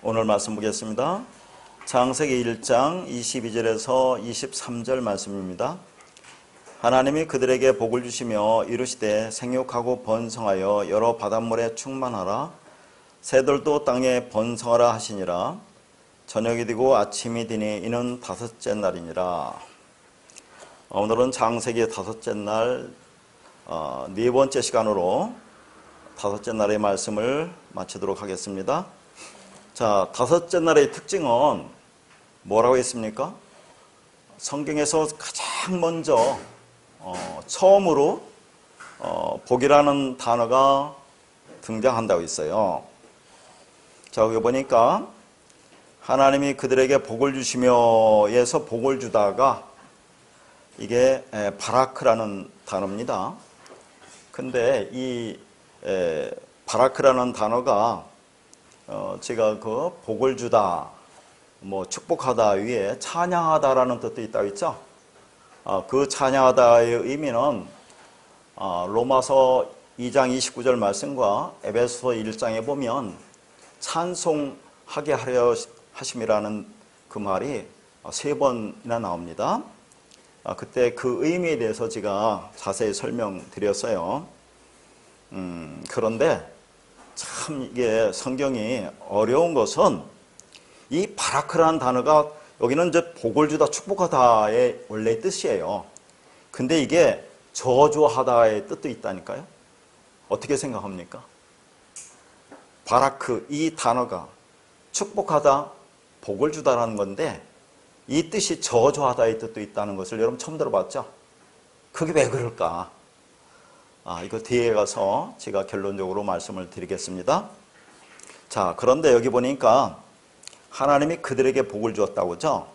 오늘 말씀 보겠습니다. 창세기 1장 22절에서 23절 말씀입니다. 하나님이 그들에게 복을 주시며 이르시되 생육하고 번성하여 여러 바닷물에 충만하라. 새들도 땅에 번성하라 하시니라. 저녁이 되고 아침이 되니 이는 다섯째 날이니라. 오늘은 창세기 다섯째 날 네 번째 시간으로 다섯째 날의 말씀을 마치도록 하겠습니다. 자, 다섯째 날의 특징은 뭐라고 했습니까? 성경에서 가장 먼저 처음으로 복이라는 단어가 등장한다고 있어요. 자, 여기 보니까 하나님이 그들에게 복을 주시며에서 복을 주다가 이게 바라크라는 단어입니다. 근데 이 바라크라는 단어가 제가 그 복을 주다, 축복하다 위에 찬양하다라는 뜻도 있다고 했죠. 그 찬양하다의 의미는 로마서 2장 29절 말씀과 에베소서 1장에 보면 찬송하게 하려 하심이라는 그 말이 3번이나 나옵니다. 그때 그 의미에 대해서 제가 자세히 설명드렸어요. 그런데 참 이게 성경이 어려운 것은 이 바라크라는 단어가 여기는 이제 복을 주다, 축복하다의 원래 뜻이에요. 근데 이게 저주하다의 뜻도 있다니까요. 어떻게 생각합니까? 바라크, 이 단어가 축복하다, 복을 주다라는 건데 이 뜻이 저주하다의 뜻도 있다는 것을 여러분 처음 들어봤죠? 그게 왜 그럴까? 이거 뒤에 가서 제가 결론적으로 말씀을 드리겠습니다. 자, 그런데 여기 보니까 하나님이 그들에게 복을 주었다고 하죠?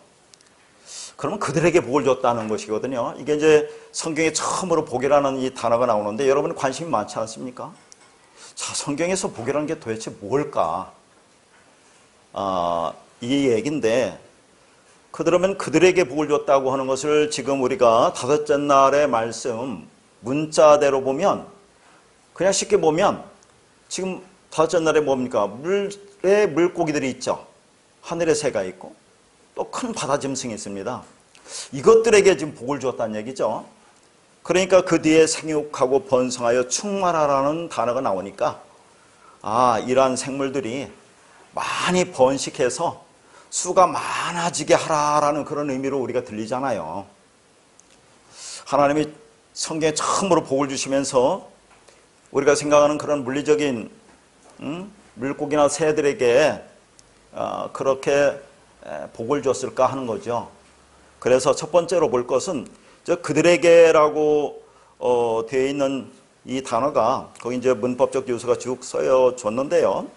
그러면 그들에게 복을 줬다는 것이거든요. 이게 이제 성경에 처음으로 복이라는 이 단어가 나오는데 여러분 관심이 많지 않습니까? 자, 성경에서 복이라는 게 도대체 뭘까? 이 얘기인데, 그러면 그들에게 복을 줬다고 하는 것을 지금 우리가 다섯째 날의 말씀, 문자대로 보면, 그냥 쉽게 보면, 지금 다섯째 날에 뭡니까? 물에 물고기들이 있죠. 하늘에 새가 있고, 또 큰 바다 짐승이 있습니다. 이것들에게 지금 복을 주었다는 얘기죠. 그러니까 그 뒤에 생육하고 번성하여 충만하라는 단어가 나오니까, 이러한 생물들이 많이 번식해서 수가 많아지게 하라라는 그런 의미로 우리가 들리잖아요. 하나님이 성경에 처음으로 복을 주시면서 우리가 생각하는 그런 물리적인 물고기나 새들에게 그렇게 복을 줬을까 하는 거죠. 그래서 첫 번째로 볼 것은 그들에게라고 되어 있는 이 단어가 거기 이제 문법적 유서가 쭉 써여졌는데요.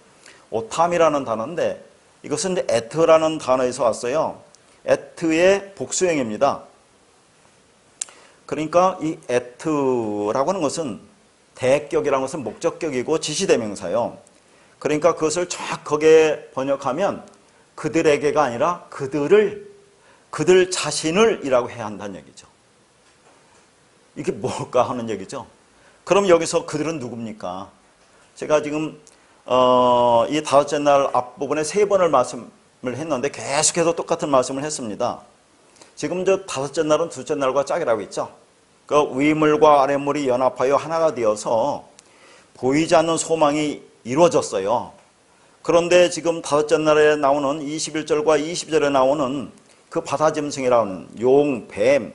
오탐이라는 단어인데 이것은 이제 에트라는 단어에서 왔어요. 에트의 복수형입니다. 그러니까 이 에트라고 하는 것은 대격이라는 것은 목적격이고 지시대명사요. 그러니까 그것을 정확하게 번역하면 그들에게가 아니라 그들 자신을 이라고 해야 한다는 얘기죠. 이게 뭘까 하는 얘기죠. 그럼 여기서 그들은 누굽니까? 제가 지금 이 다섯째 날 앞부분에 3번을 말씀을 했는데 계속해서 똑같은 말씀을 했습니다. 지금 저 다섯째 날은 둘째 날과 짝이라고 있죠. 그 위물과 아랫물이 연합하여 하나가 되어서 보이지 않는 소망이 이루어졌어요. 그런데 지금 다섯째 날에 나오는 21절과 22절에 나오는 그 바다 짐승이라는 용, 뱀,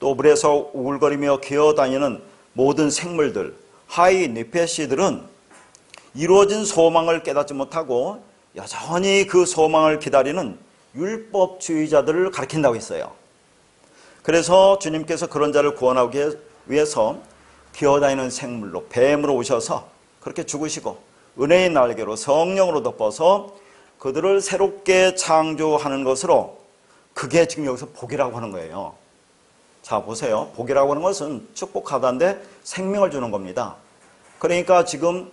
또 물에서 우글거리며 기어다니는 모든 생물들, 하이, 네페시들은 이루어진 소망을 깨닫지 못하고 여전히 그 소망을 기다리는 율법주의자들을 가리킨다고 했어요. 그래서 주님께서 그런 자를 구원하기 위해서 기어다니는 생물로 뱀으로 오셔서 그렇게 죽으시고 은혜의 날개로 성령으로 덮어서 그들을 새롭게 창조하는 것으로 그게 지금 여기서 복이라고 하는 거예요. 자, 보세요. 복이라고 하는 것은 축복하다인데 생명을 주는 겁니다. 그러니까 지금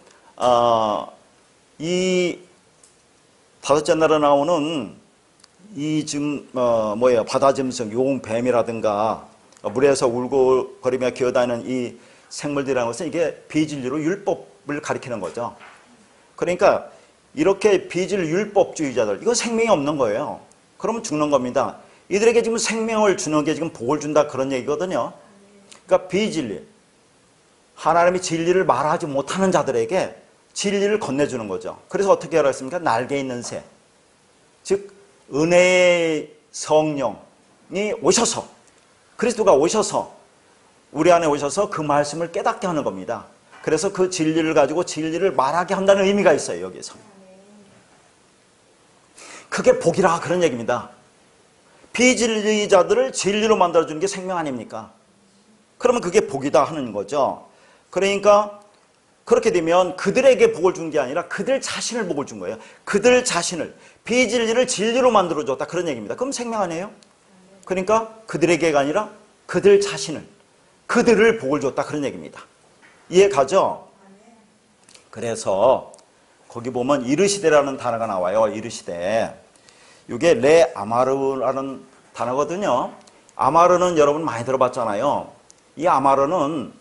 이 다섯째 날에 나오는 이 지금 바다 짐승, 용, 뱀이라든가 물에서 울고거리며 기어다니는 이 생물들이라는 것은 이게 비진리로 율법을 가리키는 거죠. 그러니까 이렇게 비질 율법주의자들, 이거 생명이 없는 거예요. 그러면 죽는 겁니다. 이들에게 지금 생명을 주는 게 지금 복을 준다 그런 얘기거든요. 그러니까 비진리, 하나님이 진리를 말하지 못하는 자들에게 진리를 건네주는 거죠. 그래서 어떻게 하라 했습니까? 날개 있는 새, 즉 은혜의 성령이 오셔서, 그리스도가 오셔서 우리 안에 오셔서 그 말씀을 깨닫게 하는 겁니다. 그래서 그 진리를 가지고 진리를 말하게 한다는 의미가 있어요. 여기서 그게 복이라 그런 얘기입니다. 비진리자들을 진리로 만들어주는 게 생명 아닙니까? 그러면 그게 복이다 하는 거죠. 그러니까 그렇게 되면 그들에게 복을 준 게 아니라 그들 자신을 복을 준 거예요. 그들 자신을, 비진리를 진리로 만들어줬다 그런 얘기입니다. 그럼 생명 아니에요? 그러니까 그들에게가 아니라 그들 자신을, 그들을 복을 줬다 그런 얘기입니다. 이해 가죠? 그래서 거기 보면 이르시되라는 단어가 나와요. 이르시되. 이게 레 아마르라는 단어거든요. 아마르는 여러분 많이 들어봤잖아요. 이 아마르는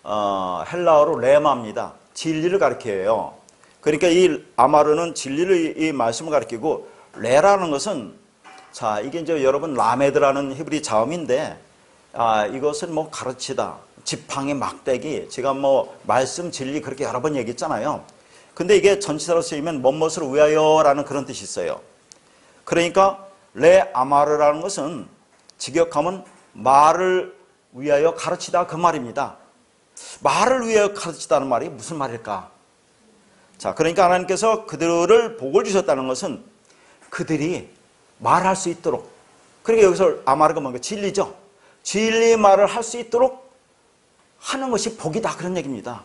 헬라어로 레마입니다. 진리를 가리켜요. 그러니까 이 아마르는 진리를, 이 말씀을 가리키고, 레라는 것은, 자, 이게 이제 여러분 라메드라는 히브리 자음인데, 이것은 뭐 가르치다, 지팡이, 막대기, 제가 뭐 말씀, 진리 그렇게 여러 번 얘기했잖아요. 근데 이게 전치사로 쓰이면 무엇을 위하여라는 그런 뜻이 있어요. 그러니까 레 아마르라는 것은 직역하면 말을 위하여 가르치다 그 말입니다. 말을 위하여 가르치다는 말이 무슨 말일까? 자, 그러니까 하나님께서 그들을 복을 주셨다는 것은 그들이 말할 수 있도록, 그러니까 여기서 아마르가 뭔가 진리죠. 진리 말을 할 수 있도록 하는 것이 복이다 그런 얘기입니다.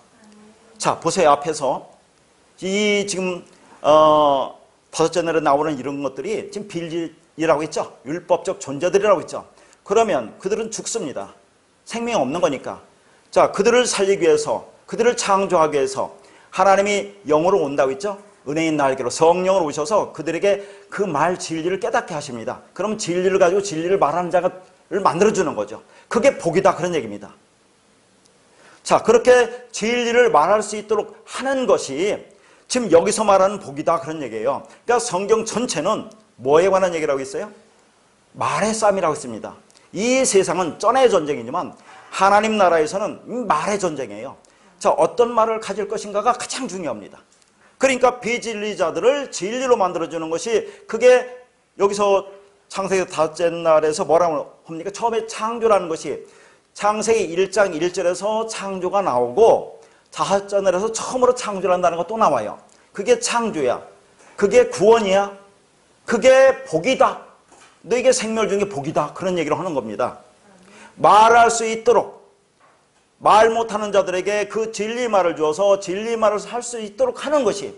자, 보세요. 앞에서 이 지금 다섯째 날에 나오는 이런 것들이 지금 빌이라고 했죠. 율법적 존재들이라고 했죠. 그러면 그들은 죽습니다. 생명이 없는 거니까. 자, 그들을 살리기 위해서, 그들을 창조하기 위해서 하나님이 영으로 온다고 했죠. 은혜인 날개로 성령으로 오셔서 그들에게 그 말 진리를 깨닫게 하십니다. 그럼 진리를 가지고 진리를 말하는 자를 만들어주는 거죠. 그게 복이다 그런 얘기입니다. 자, 그렇게 진리를 말할 수 있도록 하는 것이 지금 여기서 말하는 복이다 그런 얘기예요. 그러니까 성경 전체는 뭐에 관한 얘기라고 했어요? 말의 싸움이라고 했습니다. 이 세상은 쩐의 전쟁이지만 하나님 나라에서는 말의 전쟁이에요. 자, 어떤 말을 가질 것인가가 가장 중요합니다. 그러니까 비진리자들을 진리로 만들어주는 것이, 그게 여기서 창세기 다섯째 날에서 뭐라고 합니까? 처음에 창조라는 것이 창세기 1장 1절에서 창조가 나오고 다섯째 날에서 처음으로 창조를 한다는 것도 나와요. 그게 창조야. 그게 구원이야. 그게 복이다. 너에게 생명을 주는 게 복이다. 그런 얘기를 하는 겁니다. 말할 수 있도록, 말 못하는 자들에게 그 진리 말을 주어서 진리 말을 할 수 있도록 하는 것이,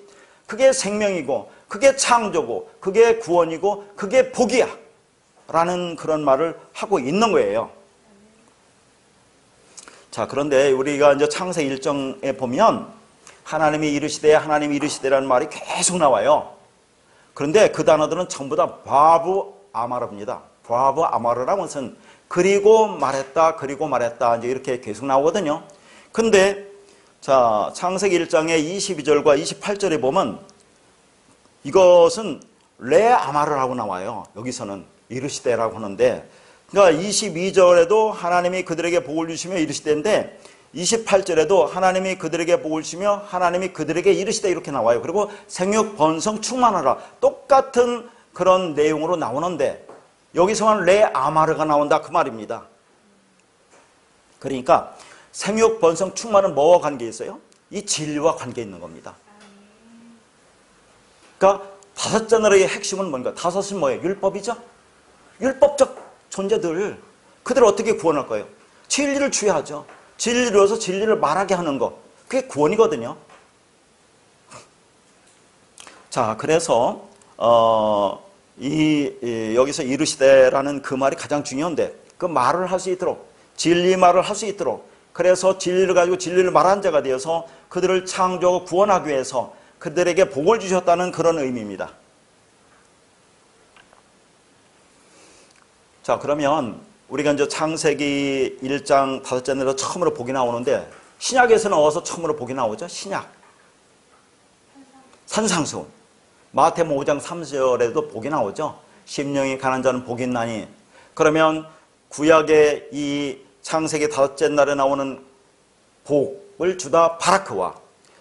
그게 생명이고 그게 창조고 그게 구원이고 그게 복이야 라는 그런 말을 하고 있는 거예요. 자, 그런데 우리가 이제 창세기 1장에 보면 하나님이 이르시되라는 말이 계속 나와요. 그런데 그 단어들은 전부 다 바브 아마르입니다. 바브 아마르라는 것은 그리고 말했다 이제 이렇게 계속 나오거든요. 근데 자, 창세기 1장의 22절과 28절에 보면 이것은 레 아마르라고 나와요. 여기서는 이르시되라고 하는데, 그러니까 22절에도 하나님이 그들에게 복을 주시며 이르시되인데 28절에도 하나님이 그들에게 복을 주시며 하나님이 그들에게 이르시되 이렇게 나와요. 그리고 생육 번성 충만하라, 똑같은 그런 내용으로 나오는데 여기서만 레 아마르가 나온다 그 말입니다. 그러니까 생육 번성 충만은 뭐와 관계 있어요? 이 진리와 관계 있는 겁니다. 그러니까 다섯째 나라의 핵심은 뭔가? 다섯은 뭐예요? 율법이죠. 율법적 존재들, 그들을 어떻게 구원할 거예요? 진리를 취하죠. 진리를 줘서 진리를 말하게 하는 거, 그게 구원이거든요. 자, 그래서 여기서 이르시되라는 그 말이 가장 중요한데, 그 말을 할 수 있도록, 진리 말을 할 수 있도록, 그래서 진리를 가지고 진리를 말한 자가 되어서 그들을 창조하고 구원하기 위해서 그들에게 복을 주셨다는 그런 의미입니다. 자, 그러면 우리가 이제 창세기 1장 5째 내로 처음으로 복이 나오는데, 신약에서는 어디서 처음으로 복이 나오죠? 신약. 산상수훈. 마태복음 5장 3절에도 복이 나오죠. 심령이 가난한 자는 복이 있나니. 그러면 구약의 이 창세기 5째 날에 나오는 복을 주다 바라크와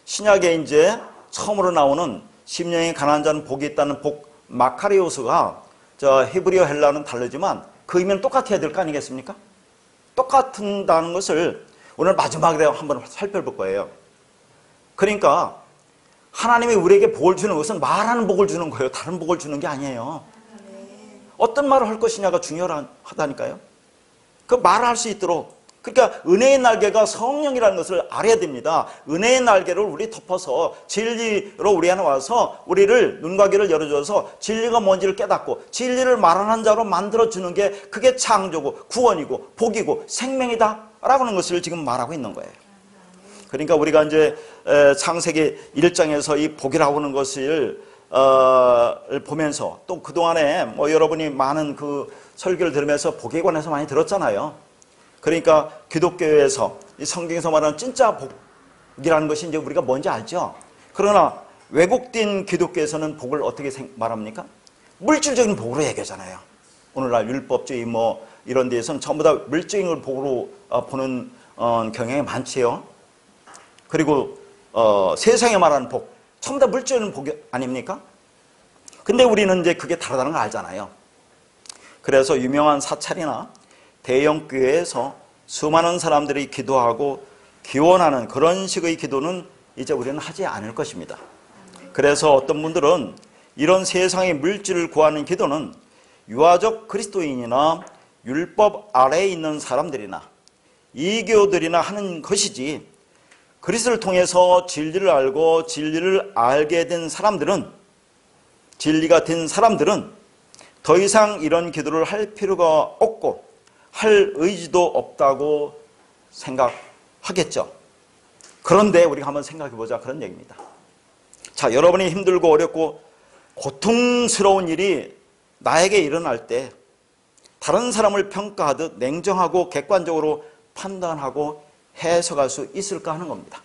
신약에 이제 처음으로 나오는 심령이 가난한 자는 복이 있다는 복 마카리오스가 저 히브리어 헬라는 다르지만 그 의미는 똑같아야 될 거 아니겠습니까? 똑같다는 것을 오늘 마지막에 한번 살펴볼 거예요. 그러니까 하나님이 우리에게 복을 주는 것은 말하는 복을 주는 거예요. 다른 복을 주는 게 아니에요. 어떤 말을 할 것이냐가 중요하다니까요. 그 말할 수 있도록. 그러니까 은혜의 날개가 성령이라는 것을 알아야 됩니다. 은혜의 날개를 우리 덮어서 진리로 우리 안에 와서 우리를 눈과 귀를 열어줘서 진리가 뭔지를 깨닫고 진리를 말하는 자로 만들어주는 게 그게 창조고 구원이고 복이고 생명이다 라고 하는 것을 지금 말하고 있는 거예요. 그러니까 우리가 이제 창세기 1장에서 이 복이라고 하는 것을 보면서 또 그동안에 뭐 여러분이 많은 그 설교를 들으면서 복에 관해서 많이 들었잖아요. 그러니까 기독교에서 이 성경에서 말하는 진짜 복이라는 것이 이제 우리가 뭔지 알죠. 그러나 왜곡된 기독교에서는 복을 어떻게 말합니까? 물질적인 복으로 얘기하잖아요. 오늘날 율법주의 뭐 이런 데에서는 전부 다 물질적인 복으로 보는 경향이 많지요. 그리고 세상에 말하는 복, 전부 다 물질적인 복이 아닙니까? 근데 우리는 이제 그게 다르다는 걸 알잖아요. 그래서 유명한 사찰이나 대형 교회에서 수많은 사람들이 기도하고 기원하는 그런 식의 기도는 이제 우리는 하지 않을 것입니다. 그래서 어떤 분들은 이런 세상의 물질을 구하는 기도는 유아적 그리스도인이나 율법 아래에 있는 사람들이나 이교들이나 하는 것이지, 그리스도를 통해서 진리를 알고 진리를 알게 된 사람들은, 진리가 된 사람들은 더 이상 이런 기도를 할 필요가 없고 할 의지도 없다고 생각하겠죠. 그런데 우리가 한번 생각해보자 그런 얘기입니다. 자, 여러분이 힘들고 어렵고 고통스러운 일이 나에게 일어날 때 다른 사람을 평가하듯 냉정하고 객관적으로 판단하고 해석할 수 있을까 하는 겁니다.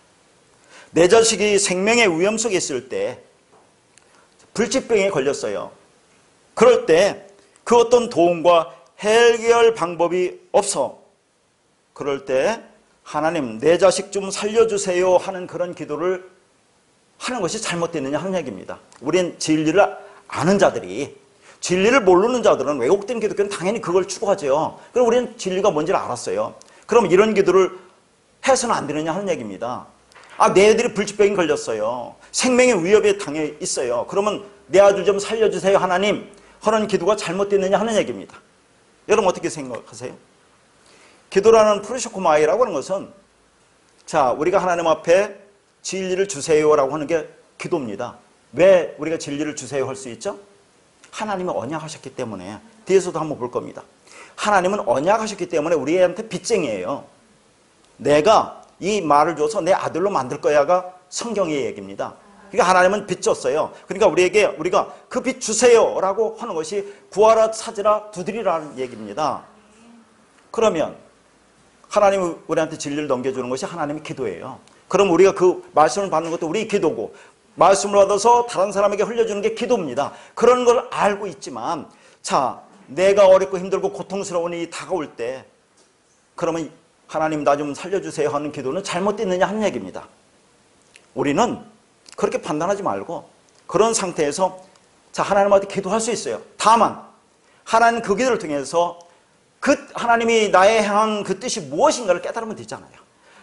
내 자식이 생명의 위험 속에 있을 때 불치병에 걸렸어요. 그럴 때 그 어떤 도움과 해결 방법이 없어. 그럴 때 하나님 내 자식 좀 살려주세요 하는 그런 기도를 하는 것이 잘못됐느냐 하는 얘기입니다. 우린 진리를 아는 자들이, 진리를 모르는 자들은 왜곡된 기독교는 당연히 그걸 추구하죠. 그럼 우리는 진리가 뭔지를 알았어요. 그럼 이런 기도를 해서는 안 되느냐 하는 얘기입니다. 아, 내 애들이 불치병에 걸렸어요. 생명의 위협에 당해 있어요. 그러면 내 아들 좀 살려주세요 하나님 하는 기도가 잘못됐느냐 하는 얘기입니다. 여러분 어떻게 생각하세요? 기도라는 프로쇼코마이라고 하는 것은, 자, 우리가 하나님 앞에 진리를 주세요라고 하는 게 기도입니다. 왜 우리가 진리를 주세요 할 수 있죠? 하나님이 언약하셨기 때문에. 뒤에서도 한번 볼 겁니다. 하나님은 언약하셨기 때문에 우리한테 빚쟁이에요. 내가 이 말을 줘서 내 아들로 만들 거야가 성경의 얘기입니다. 그러니까 하나님은 빚 줬어요. 그러니까 우리가 그 빚 주세요라고 하는 것이 구하라 찾으라 두드리라는 얘기입니다. 그러면 하나님이 우리한테 진리를 넘겨주는 것이 하나님의 기도예요. 그럼 우리가 그 말씀을 받는 것도 우리 기도고, 말씀을 받아서 다른 사람에게 흘려주는 게 기도입니다. 그런 걸 알고 있지만, 자, 내가 어렵고 힘들고 고통스러운 일이 다가올 때 그러면 하나님 나 좀 살려주세요 하는 기도는 잘못됐느냐 하는 얘기입니다. 우리는 그렇게 판단하지 말고 그런 상태에서 자, 하나님한테 기도할 수 있어요. 다만 하나님 그 기도를 통해서 그 하나님이 나의 향한 그 뜻이 무엇인가를 깨달으면 되잖아요.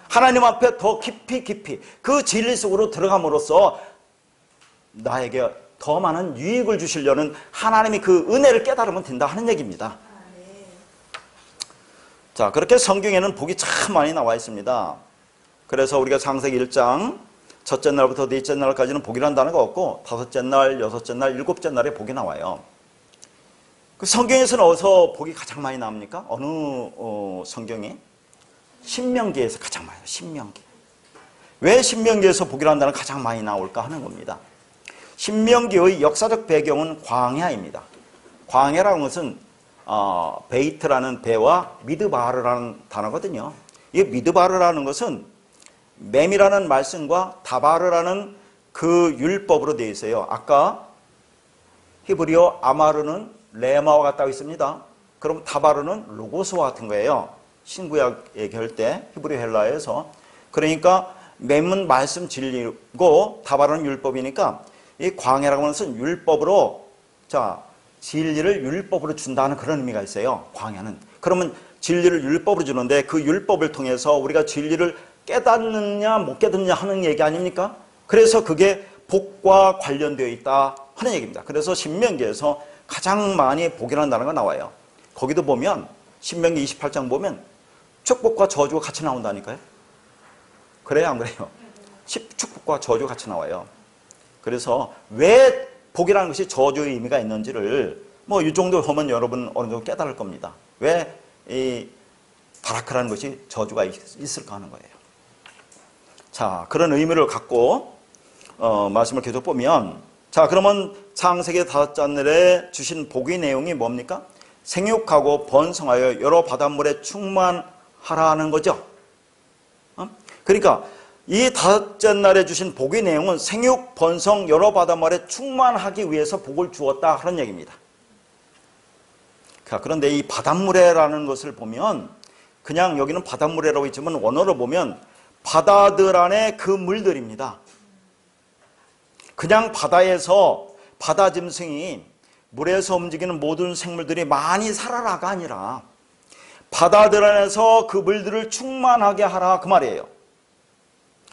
하나님 앞에 더 깊이 그 진리 속으로 들어감으로써 나에게 더 많은 유익을 주시려는 하나님이 그 은혜를 깨달으면 된다 하는 얘기입니다. 자, 그렇게 성경에는 복이 참 많이 나와 있습니다. 그래서 우리가 창세기 1장 첫째 날부터 넷째 날까지는 복이라는 단어가 없고 다섯째 날, 여섯째 날, 일곱째 날에 복이 나와요. 그 성경에서는 어디서 복이 가장 많이 나옵니까? 어느 성경이? 신명기에서 가장 많이 나와요. 신명기. 왜 신명기에서 복이라는 단어가 가장 많이 나올까 하는 겁니다. 신명기의 역사적 배경은 광야입니다. 광야라는 것은 베이트라는 배와 미드바르라는 단어거든요. 이 미드바르라는 것은 맴이라는 말씀과 다바르라는 그 율법으로 되어 있어요. 아까 히브리어 아마르는 레마와 같다고 있습니다. 그럼 다바르는 로고스와 같은 거예요. 신구약 얘기할 때 히브리 헬라에서. 그러니까 맴은 말씀 진리고 다바르는 율법이니까 이 광야라고 하는 것은 율법으로, 자, 진리를 율법으로 준다는 그런 의미가 있어요. 광야는. 그러면 진리를 율법으로 주는데 그 율법을 통해서 우리가 진리를 깨닫느냐 못 깨닫느냐 하는 얘기 아닙니까? 그래서 그게 복과 관련되어 있다 하는 얘기입니다. 그래서 신명기에서 가장 많이 복이라는 단어가 나와요. 거기도 보면 신명기 28장 보면 축복과 저주가 같이 나온다니까요. 그래요, 안 그래요? 축복과 저주가 같이 나와요. 그래서 왜 복이라는 것이 저주의 의미가 있는지를 뭐 이 정도 하면 여러분 어느 정도 깨달을 겁니다. 왜 이 바라크라는 것이 저주가 있을까 하는 거예요. 자, 그런 의미를 갖고 말씀을 계속 보면, 자, 그러면 창세기 5장에 주신 복의 내용이 뭡니까? 생육하고 번성하여 여러 바닷물에 충만하라는 거죠. 그러니까 이 5째 날에 주신 복의 내용은 생육, 번성, 여러 바닷물에 충만하기 위해서 복을 주었다 하는 얘기입니다. 그런데 이 바닷물에라는 것을 보면 그냥 여기는 바닷물에라고 있지만 원어로 보면 바다들 안에 그 물들입니다. 그냥 바다에서 바다 짐승이 물에서 움직이는 모든 생물들이 많이 살아라가 아니라 바다들 안에서 그 물들을 충만하게 하라 그 말이에요.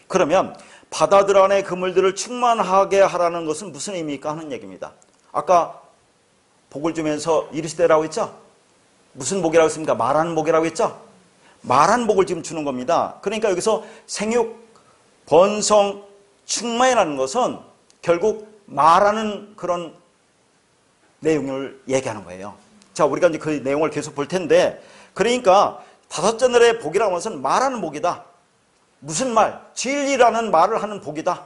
그러면 바다들 안에 그 물들을 충만하게 하라는 것은 무슨 의미일까 하는 얘기입니다. 아까 복을 주면서 이르시되라고 했죠? 무슨 복이라고 했습니까? 말하는 복이라고 했죠? 말하는 복을 지금 주는 겁니다. 그러니까 여기서 생육, 번성, 충만이라는 것은 결국 말하는 그런 내용을 얘기하는 거예요. 자, 우리가 이제 그 내용을 계속 볼 텐데, 그러니까 5째 날의 복이라고 하는 것은 말하는 복이다. 무슨 말? 진리라는 말을 하는 복이다.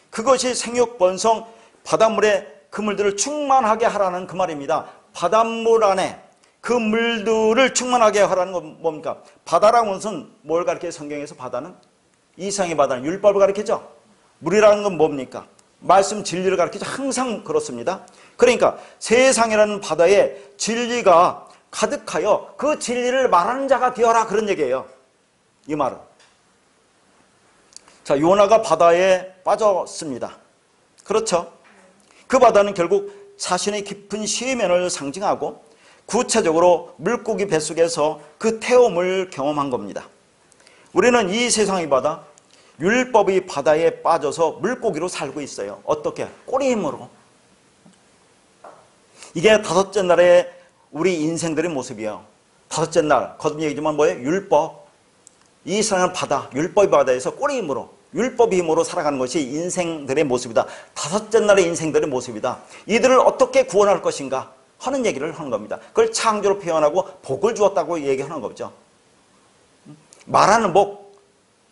그것이 생육, 번성, 바닷물에 그 물들을 충만하게 하라는 그 말입니다. 바닷물 안에 그 물들을 충만하게 하라는 건 뭡니까? 바다라는 것은 뭘 가르쳐요? 성경에서 바다는? 이상의 바다는 율법을 가르치죠. 물이라는 건 뭡니까? 말씀 진리를 가르치죠. 항상 그렇습니다. 그러니까 세상이라는 바다에 진리가 가득하여 그 진리를 말하는 자가 되어라 그런 얘기예요. 이 말은. 자, 요나가 바다에 빠졌습니다. 그렇죠? 그 바다는 결국 자신의 깊은 시면을 상징하고 구체적으로 물고기 뱃속에서 그 태움을 경험한 겁니다. 우리는 이 세상의 바다, 율법의 바다에 빠져서 물고기로 살고 있어요. 어떻게? 꼬리 힘으로. 이게 5째 날의 우리 인생들의 모습이에요. 5째 날, 거듭 얘기지만 뭐예요? 율법. 이 세상은 바다, 율법의 바다에서 꼬리 힘으로, 율법의 힘으로 살아가는 것이 인생들의 모습이다. 5째 날의 인생들의 모습이다. 이들을 어떻게 구원할 것인가 하는 얘기를 하는 겁니다. 그걸 창조로 표현하고 복을 주었다고 얘기하는 거죠. 말하는 복,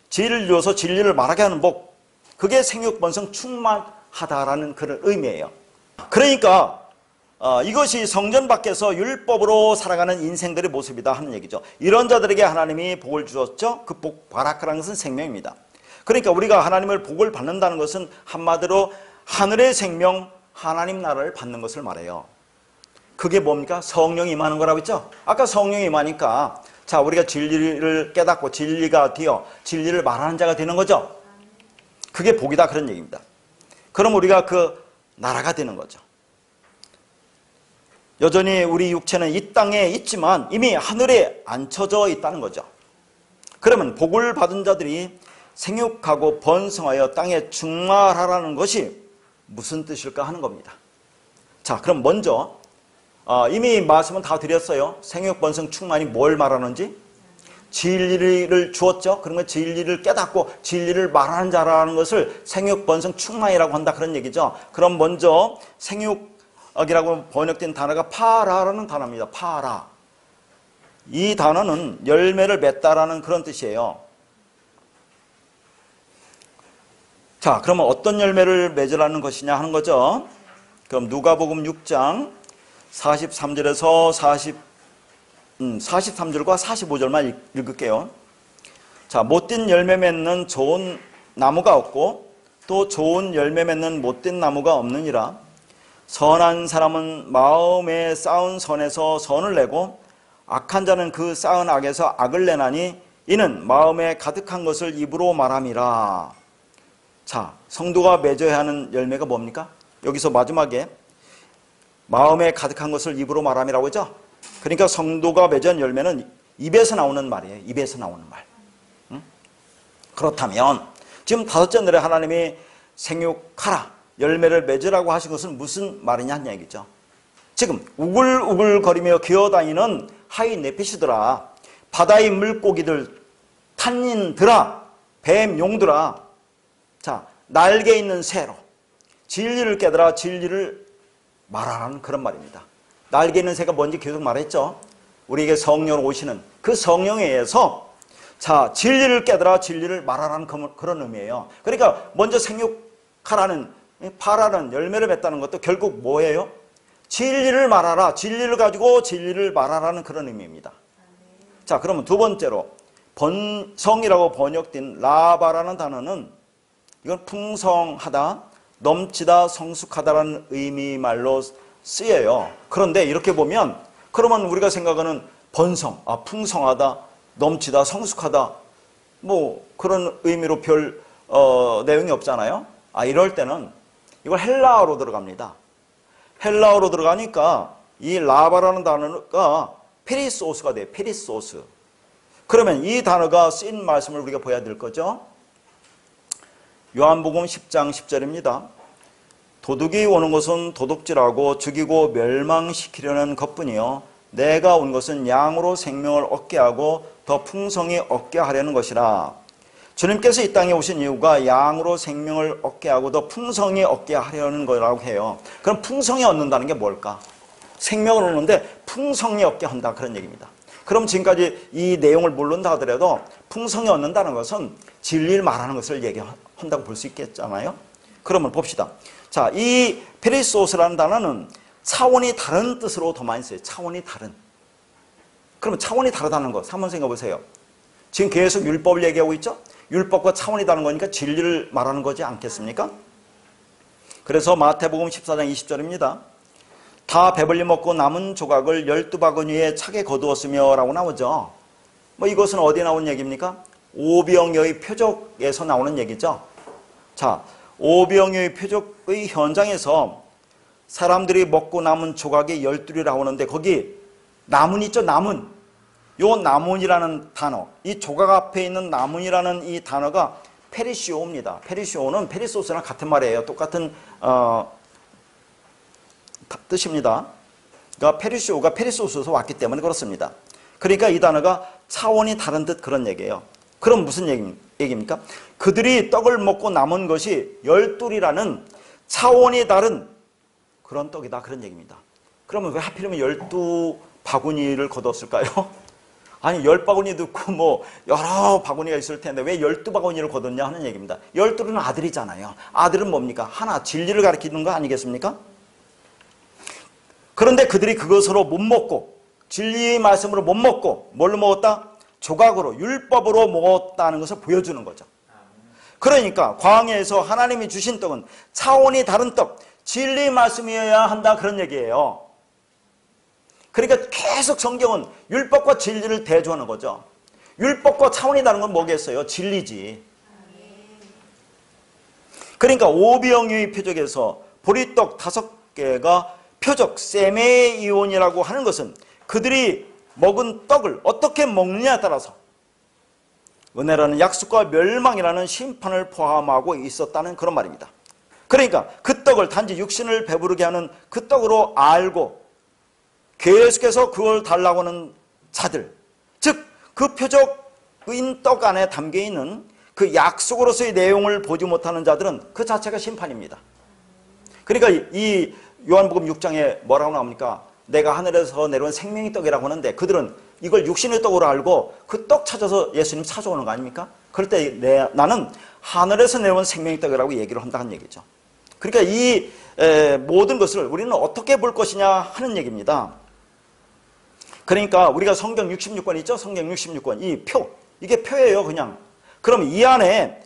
진리를 줘서 진리를 말하게 하는 복, 그게 생육번성 충만하다라는 그런 의미예요. 그러니까 이것이 성전 밖에서 율법으로 살아가는 인생들의 모습이다 하는 얘기죠. 이런 자들에게 하나님이 복을 주었죠. 그 복, 바라크라는 것은 생명입니다. 그러니까 우리가 하나님을 복을 받는다는 것은 한마디로 하늘의 생명, 하나님 나라를 받는 것을 말해요. 그게 뭡니까? 성령이 임하는 거라고 했죠? 아까 성령이 임하니까 자, 우리가 진리를 깨닫고 진리가 되어 진리를 말하는 자가 되는 거죠. 그게 복이다 그런 얘기입니다. 그럼 우리가 그 나라가 되는 거죠. 여전히 우리 육체는 이 땅에 있지만 이미 하늘에 앉혀져 있다는 거죠. 그러면 복을 받은 자들이 생육하고 번성하여 땅에 충만하라는 것이 무슨 뜻일까 하는 겁니다. 자, 그럼 먼저 이미 말씀은 다 드렸어요. 생육, 번성, 충만이 뭘 말하는지? 진리를 주었죠. 그러면 진리를 깨닫고 진리를 말하는 자라는 것을 생육, 번성, 충만이라고 한다 그런 얘기죠. 그럼 먼저 생육이라고 번역된 단어가 파라라는 단어입니다. 파라. 이 단어는 열매를 맺다라는 그런 뜻이에요. 자, 그러면 어떤 열매를 맺으라는 것이냐 하는 거죠. 그럼 누가복음 6장 43절에서 43절과 45절만 읽을게요. 자, 못된 열매 맺는 좋은 나무가 없고 또 좋은 열매 맺는 못된 나무가 없느니라. 선한 사람은 마음에 쌓은 선에서 선을 내고 악한 자는 그 쌓은 악에서 악을 내나니 이는 마음에 가득한 것을 입으로 말함이라. 자, 성도가 맺어야 하는 열매가 뭡니까? 여기서 마지막에 마음에 가득한 것을 입으로 말함이라고 하죠. 그러니까 성도가 맺은 열매는 입에서 나오는 말이에요. 입에서 나오는 말. 그렇다면 지금 다섯째 날에 하나님이 생육하라, 열매를 맺으라고 하신 것은 무슨 말이냐 하는 얘기죠. 지금 우글우글거리며 기어다니는 하이 네피시들아, 바다의 물고기들, 탄닌들아, 뱀용들아, 자, 날개 있는 새로 진리를 깨달아 진리를 말하라는 그런 말입니다. 날개 있는 새가 뭔지 계속 말했죠. 우리에게 성령으로 오시는 그 성령에 의해서 자, 진리를 깨달아 진리를 말하라는 그런 의미예요. 그러니까 먼저 생육하라는, 파라는 열매를 맺다는 것도 결국 뭐예요? 진리를 말하라, 진리를 가지고 진리를 말하라는 그런 의미입니다. 자, 그러면 두 번째로 번성이라고 번역된 라바라는 단어는 이건 풍성하다, 넘치다, 성숙하다라는 의미 말로 쓰여요. 그런데 이렇게 보면 그러면 우리가 생각하는 번성, 풍성하다, 넘치다, 성숙하다, 뭐 그런 의미로 별 내용이 없잖아요. 이럴 때는 이걸 헬라어로 들어갑니다. 헬라어로 들어가니까 이 라바라는 단어가 페리소스가 돼요. 페리소스. 그러면 이 단어가 쓰인 말씀을 우리가 봐야 될 거죠. 요한복음 10장 10절입니다. 도둑이 오는 것은 도둑질하고 죽이고 멸망시키려는 것뿐이요 내가 온 것은 양으로 생명을 얻게 하고 더 풍성히 얻게 하려는 것이라. 주님께서 이 땅에 오신 이유가 양으로 생명을 얻게 하고 더 풍성히 얻게 하려는 거라고 해요. 그럼 풍성히 얻는다는 게 뭘까? 생명을 얻는데 풍성히 얻게 한다, 그런 얘기입니다. 그럼 지금까지 이 내용을 모른다 하더라도 풍성히 얻는다는 것은 진리를 말하는 것을 얘기한다고 볼 수 있겠잖아요. 그러면 봅시다. 자, 이 페리소스라는 단어는 차원이 다른 뜻으로 더 많이 써요. 차원이 다른. 그러면 차원이 다르다는 것 한번 생각해 보세요. 지금 계속 율법을 얘기하고 있죠? 율법과 차원이 다른 거니까 진리를 말하는 거지 않겠습니까? 그래서 마태복음 14장 20절입니다. 다 배불리 먹고 남은 조각을 12바구니에 차게 거두었으며 라고 나오죠. 뭐 이것은 어디에 나온 얘기입니까? 오병이어의 표적에서 나오는 얘기죠. 자, 오병이어의 표적의 현장에서 사람들이 먹고 남은 조각이 12이라고 하는데 거기 나문 있죠, 나문. 요 나문이라는 단어, 이 조각 앞에 있는 나문이라는 이 단어가 페리시오입니다. 페리시오는 페리소스랑 같은 말이에요. 똑같은 뜻입니다. 그러니까 페리시오가 페리소스에서 왔기 때문에 그렇습니다. 그러니까 이 단어가 차원이 다른 듯 그런 얘기예요. 그럼 무슨 얘기입니까? 그들이 떡을 먹고 남은 것이 12이라는 차원이 다른 그런 떡이다, 그런 얘기입니다. 그러면 왜 하필이면 12바구니를 거뒀을까요? 아니 10바구니도 있고 뭐 여러 바구니가 있을 텐데 왜 12바구니를 거뒀냐 하는 얘기입니다. 12는 아들이잖아요. 아들은 뭡니까? 하나, 진리를 가리키는 거 아니겠습니까? 그런데 그들이 그것으로 못 먹고 진리의 말씀으로 못 먹고 뭘로 먹었다? 조각으로, 율법으로 먹었다는 것을 보여주는 거죠. 그러니까 광야에서 하나님이 주신 떡은 차원이 다른 떡, 진리의 말씀이어야 한다, 그런 얘기예요. 그러니까 계속 성경은 율법과 진리를 대조하는 거죠. 율법과 차원이 다른 건 뭐겠어요? 진리지. 그러니까 오병이어의 표적에서 보리떡 5개가 표적, 세메이온이라고 하는 것은 그들이 먹은 떡을 어떻게 먹느냐에 따라서 은혜라는 약속과 멸망이라는 심판을 포함하고 있었다는 그런 말입니다. 그러니까 그 떡을 단지 육신을 배부르게 하는 그 떡으로 알고 계속해서 그걸 달라고 하는 자들, 즉 그 표적인 떡 안에 담겨있는 그 약속으로서의 내용을 보지 못하는 자들은 그 자체가 심판입니다. 그러니까 이 요한복음 6장에 뭐라고 나옵니까? 내가 하늘에서 내려온 생명의 떡이라고 하는데 그들은 이걸 육신의 떡으로 알고 그 떡 찾아서 예수님 찾아오는 거 아닙니까? 그럴 때 나는 하늘에서 내려온 생명의 떡이라고 얘기를 한다는 얘기죠. 그러니까 이 모든 것을 우리는 어떻게 볼 것이냐 하는 얘기입니다. 그러니까 우리가 성경 66권 있죠? 성경 66권. 이 표, 이게 표예요, 그냥. 그럼 이 안에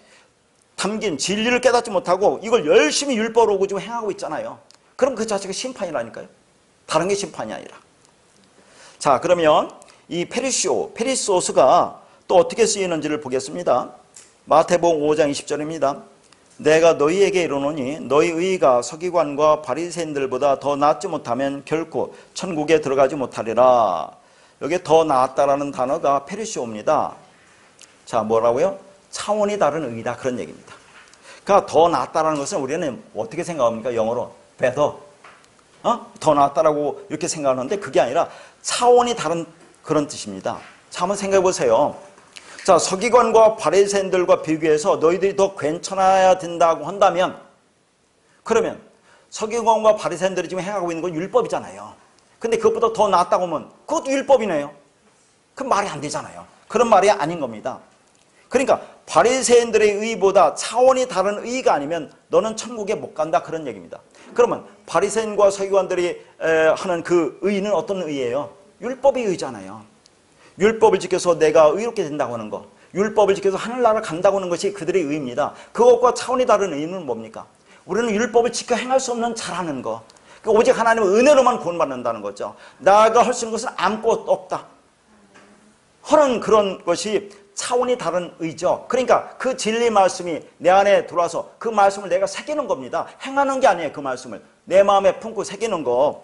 담긴 진리를 깨닫지 못하고 이걸 열심히 율법으로 지금 행하고 있잖아요. 그럼 그 자체가 심판이라니까요. 다른 게 심판이 아니라. 자, 그러면 이 페리소스가 또 어떻게 쓰이는지를 보겠습니다. 마태복음 5장 20절입니다. 내가 너희에게 이르노니 너희 의가 서기관과 바리새인들보다 더 낫지 못하면 결코 천국에 들어가지 못하리라. 여기에 더 낫다라는 단어가 페리시오입니다. 자, 뭐라고요? 차원이 다른 의다, 그런 얘기입니다. 그러니까 더 낫다라는 것은 우리는 어떻게 생각합니까? 영어로 better, 더 낫다라고 이렇게 생각하는데 그게 아니라 차원이 다른 그런 뜻입니다. 자, 한번 생각해 보세요. 자, 서기관과 바리새인들과 비교해서 너희들이 더 괜찮아야 된다고 한다면, 그러면 서기관과 바리새인들이 지금 행하고 있는 건 율법이잖아요. 근데 그것보다 더 낫다고 하면 그것도 율법이네요. 그럼 말이 안 되잖아요. 그런 말이 아닌 겁니다. 그러니까 바리새인들의 의보다 차원이 다른 의가 아니면 너는 천국에 못 간다, 그런 얘기입니다. 그러면 바리새인과 서기관들이 하는 그 의는 어떤 의예요? 율법의 의잖아요. 율법을 지켜서 내가 의롭게 된다고 하는 거, 율법을 지켜서 하늘나라를 간다고 하는 것이 그들의 의입니다. 그것과 차원이 다른 의는 뭡니까? 우리는 율법을 지켜 행할 수 없는 잘하는 거, 오직 하나님의 은혜로만 구원받는다는 거죠. 나가 할 수 있는 것은 아무것도 없다 하는 그런 것이 차원이 다른 의죠. 그러니까 그 진리 말씀이 내 안에 들어와서 그 말씀을 내가 새기는 겁니다. 행하는 게 아니에요. 그 말씀을 내 마음에 품고 새기는 거.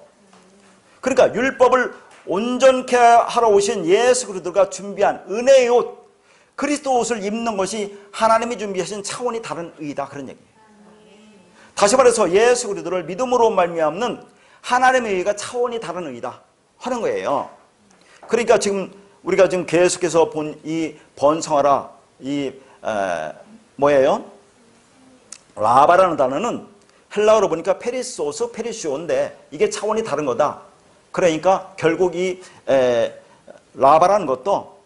그러니까 율법을 온전케 하러 오신 예수 그리스도가 준비한 은혜의 옷, 그리스도 옷을 입는 것이 하나님이 준비하신 차원이 다른 의다, 그런 얘기예요. 다시 말해서 예수 그리스도를 믿음으로 말미암는 하나님의 의가 차원이 다른 의다 하는 거예요. 그러니까 지금 우리가 지금 계속해서 본 이 번성하라, 이 뭐예요? 라바라는 단어는 헬라어로 보니까 페리소스, 페리시오인데 이게 차원이 다른 거다. 그러니까 결국 이 라바라는 것도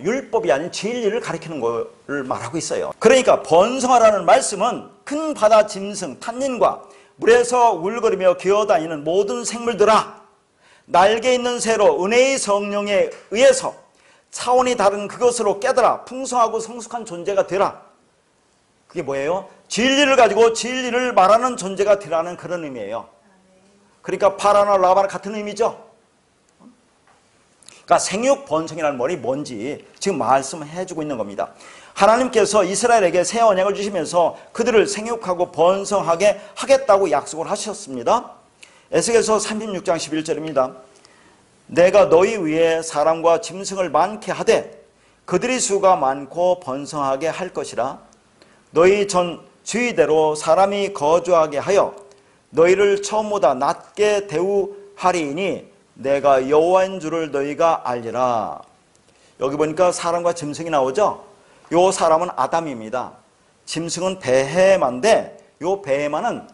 율법이 아닌 진리를 가리키는 걸 말하고 있어요. 그러니까 번성하라는 말씀은 큰 바다 짐승, 탄닌과 물에서 울거리며 기어다니는 모든 생물들아, 날개 있는 새로 은혜의 성령에 의해서 차원이 다른 그것으로 깨달아 풍성하고 성숙한 존재가 되라. 그게 뭐예요? 진리를 가지고 진리를 말하는 존재가 되라는 그런 의미예요. 그러니까 파라나 라바나 같은 의미죠. 그러니까 생육 번성이라는 말이 뭔지 지금 말씀해주고 있는 겁니다. 하나님께서 이스라엘에게 새 언약을 주시면서 그들을 생육하고 번성하게 하겠다고 약속을 하셨습니다. 에스겔서 36장 11절입니다. 내가 너희 위에 사람과 짐승을 많게 하되 그들의 수가 많고 번성하게 할 것이라. 너희 전 주의대로 사람이 거주하게 하여 너희를 처음보다 낮게 대우하리니 내가 여호와인 줄을 너희가 알리라. 여기 보니까 사람과 짐승이 나오죠. 요 사람은 아담입니다. 짐승은 베헤마인데 요 베헤마는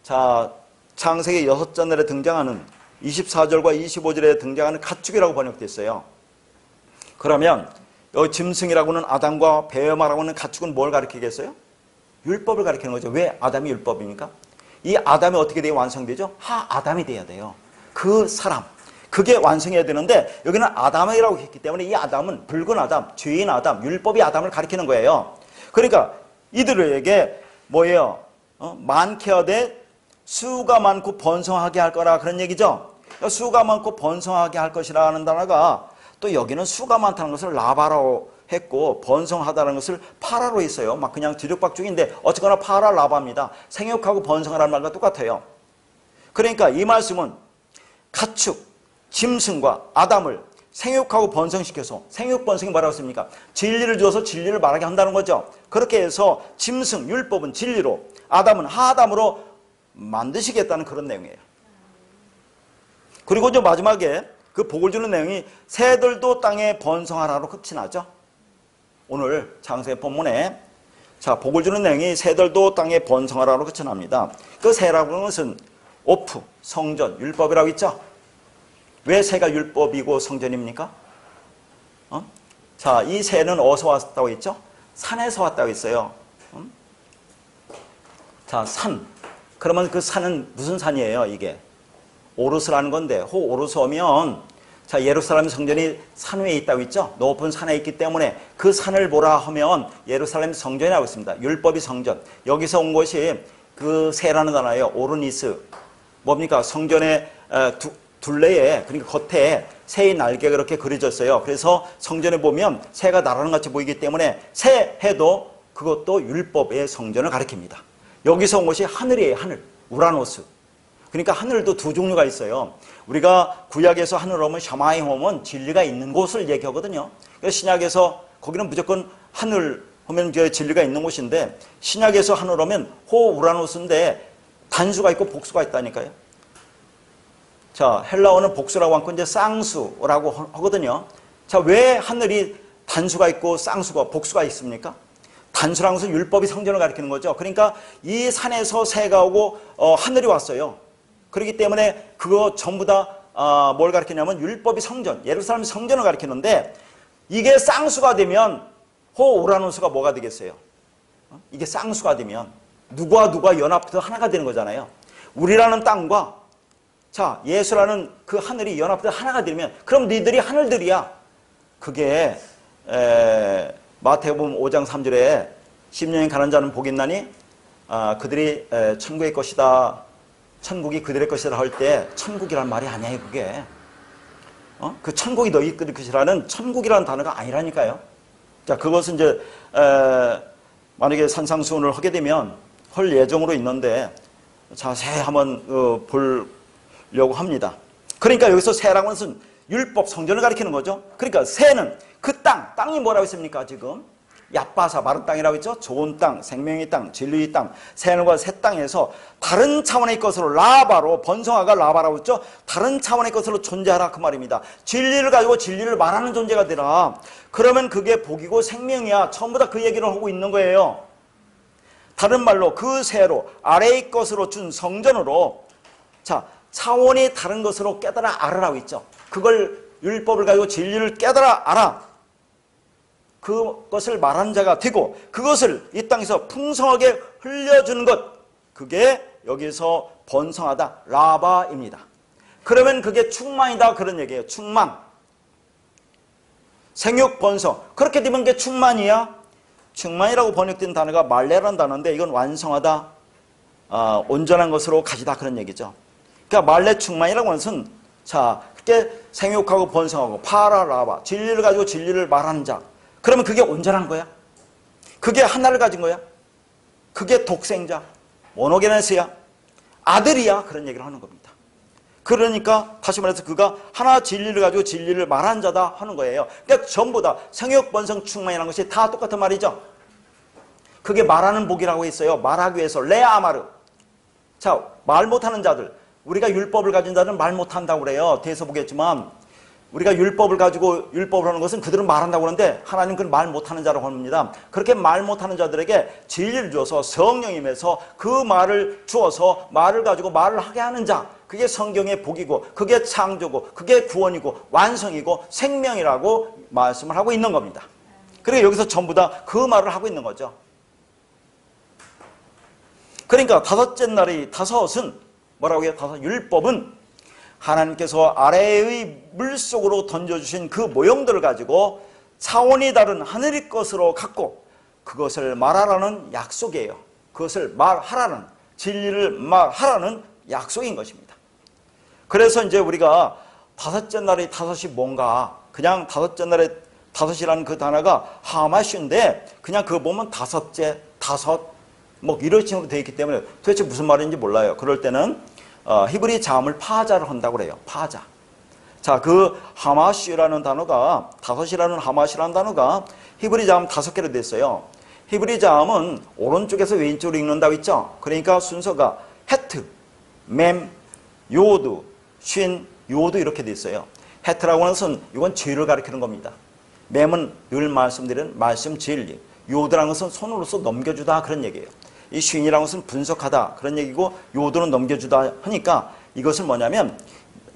자 창세기 6장에 등장하는 24절과 25절에 등장하는 가축이라고 번역되어 있어요. 그러면 여기 짐승이라고는 아담과 베헤마라고 하는 가축은 뭘 가리키겠어요? 율법을 가리키는 거죠. 왜 아담이 율법입니까? 이 아담이 어떻게 돼야 완성되죠? 아담이 돼야 돼요. 그 사람, 그게 완성해야 되는데 여기는 아담이라고 했기 때문에 이 아담은 붉은 아담, 죄인 아담, 율법이 아담을 가리키는 거예요. 그러니까 이들에게 뭐예요? 많게 하되 수가 많고 번성하게 할 거라, 그런 얘기죠. 수가 많고 번성하게 할 것이라는 단어가 또 여기는 수가 많다는 것을 라바라고 했고 번성하다는 것을 파라로 했어요. 막 그냥 뒤죽박죽인데 어쨌거나 파라 라바입니다. 생육하고 번성하라는 말과 똑같아요. 그러니까 이 말씀은 가축, 짐승과 아담을 생육하고 번성시켜서, 생육 번성이 뭐라고 했습니까? 진리를 주어서 진리를 말하게 한다는 거죠. 그렇게 해서 짐승, 율법은 진리로, 아담은 하아담으로 만드시겠다는 그런 내용이에요. 그리고 이제 마지막에 그 복을 주는 내용이 새들도 땅에 번성하라로 끝이 나죠. 오늘 창세기 본문에 자 복을 주는 내용이 새들도 땅에 번성하라로 끝이 납니다. 그 새라고 하는 것은 오프, 성전, 율법이라고 있죠. 왜 새가 율법이고 성전입니까? 자, 이 새는 어디서 왔다고 했죠? 산에서 왔다고 했어요. 자, 산. 그러면 그 산은 무슨 산이에요, 이게? 오르스라는 건데, 오르스 오면 자, 예루살렘 성전이 산 위에 있다고 있죠? 높은 산에 있기 때문에 그 산을 보라 하면 예루살렘 성전이라고 있습니다. 율법이 성전. 여기서 온 것이 그 새라는 단어예요. 오르니스. 뭡니까? 성전의 둘레에, 그러니까 겉에 새의 날개가 그렇게 그려졌어요. 그래서 성전에 보면 새가 날아가는 것 같이 보이기 때문에 새 해도 그것도 율법의 성전을 가리킵니다. 여기서 온 것이 하늘이에요. 하늘. 우라노스. 그러니까 하늘도 두 종류가 있어요. 우리가 구약에서 하늘 오면 샤마임 오면 진리가 있는 곳을 얘기하거든요. 그래서 신약에서 거기는 무조건 하늘 오면 진리가 있는 곳인데, 신약에서 하늘 오면 호 우라노스인데 단수가 있고 복수가 있다니까요. 자, 헬라어는 복수라고 하고 이제 쌍수라고 하거든요. 자, 왜 하늘이 단수가 있고 쌍수가 복수가 있습니까? 단수라는 것은 율법이 성전을 가리키는 거죠. 그러니까 이 산에서 새가 오고 하늘이 왔어요. 그렇기 때문에 그거 전부 다 뭘 가리키냐면 율법이 성전, 예루살렘 성전을 가리키는데, 이게 쌍수가 되면 호 우라노스가 뭐가 되겠어요? 이게 쌍수가 되면 누가 연합해서 하나가 되는 거잖아요. 우리라는 땅과 자, 예수라는 그 하늘이 연합돼서 하나가 되면 그럼 너희들이 하늘들이야. 그게 마태복음 5장 3절에 심령이 가는 자는 복이 있나니 그들이 천국의 것이다. 천국이 그들의 것이라 할 때 천국이란 말이 아니에요. 그게 그 천국이 너희들의 것이라는 천국이라는 단어가 아니라니까요. 자, 그것은 이제 만약에 산상수훈을 하게 되면 할 예정으로 있는데 자세히 한번 보려고 합니다. 그러니까 여기서 새라는 것은 율법 성전을 가리키는 거죠. 그러니까 새는 그 땅이 뭐라고 했습니까? 지금 얏바사, 마른 땅이라고 했죠. 좋은 땅, 생명의 땅, 진리의 땅, 새하늘과 새 땅에서 다른 차원의 것으로 라바로, 번성아가 라바라고 했죠. 다른 차원의 것으로 존재하라 그 말입니다. 진리를 가지고 진리를 말하는 존재가 되라. 그러면 그게 복이고 생명이야. 전부 다 그 얘기를 하고 있는 거예요. 다른 말로 그 새로 아래의 것으로 준 성전으로, 자, 차원이 다른 것으로 깨달아 알으라고 있죠. 그걸 율법을 가지고 진리를 깨달아 알아. 그것을 말하는 자가 되고 그것을 이 땅에서 풍성하게 흘려주는 것, 그게 여기서 번성하다, 라바입니다. 그러면 그게 충만이다 그런 얘기예요. 충만. 생육 번성. 그렇게 되면 그게 충만이야. 충만이라고 번역된 단어가 말레라는 단어인데 이건 완성하다, 온전한 것으로 가지다 그런 얘기죠. 그러니까 말레 충만이라고 하는 것은 자, 그게 생육하고 번성하고 파라라바, 진리를 가지고 진리를 말하는 자. 그러면 그게 온전한 거야? 그게 하나를 가진 거야? 그게 독생자, 모노게네스야, 아들이야, 그런 얘기를 하는 겁니다. 그러니까 다시 말해서 그가 하나 진리를 가지고 진리를 말하는 자다 하는 거예요. 그러니까 전부 다 생육, 번성, 충만이라는 것이 다 똑같은 말이죠. 그게 말하는 복이라고 했어요. 말하기 위해서 레아마르. 자, 말 못하는 자들, 우리가 율법을 가진 자들은 말 못한다고 그래요. 뒤에서 보겠지만 우리가 율법을 가지고 율법을 하는 것은 그들은 말한다고 하는데 하나님 그는 말 못하는 자라고 합니다. 그렇게 말 못하는 자들에게 진리를 주어서 성령임에서 그 말을 주어서 말을 가지고 말을 하게 하는 자, 그게 성경의 복이고 그게 창조고 그게 구원이고 완성이고 생명이라고 말씀을 하고 있는 겁니다. 그러니까 여기서 전부 다 그 말을 하고 있는 거죠. 그러니까 다섯째 날의 다섯은 뭐라고 해요? 다섯 율법은 하나님께서 아래의 물속으로 던져주신 그 모형들을 가지고 차원이 다른 하늘의 것으로 갖고 그것을 말하라는 약속이에요. 그것을 말하라는, 진리를 말하라는 약속인 것입니다. 그래서 이제 우리가 다섯째 날의 다섯이 뭔가, 그냥 다섯째 날의 다섯이라는 그 단어가 하마슈인데 그냥 그거 보면 다섯째, 다섯 뭐 이런 식으로 되어 있기 때문에 도대체 무슨 말인지 몰라요. 그럴 때는 히브리 자음을 파자를 한다고 그래요. 파자. 자, 그 하마시라는 단어가, 다섯이라는 하마시라는 단어가 히브리 자음 5개로 됐어요. 히브리 자음은 오른쪽에서 왼쪽으로 읽는다고 했죠. 그러니까 순서가 헤트, mem, 요드, 쉰, 요드 이렇게 됐어요. 헤트라고 하는 것은 이건 죄를 가리키는 겁니다. mem은 늘 말씀드린 말씀 진리, 요드라는 것은 손으로서 넘겨주다 그런 얘기예요. 이 쉰이라는 것은 분석하다 그런 얘기고 요도는 넘겨주다 하니까 이것은 뭐냐면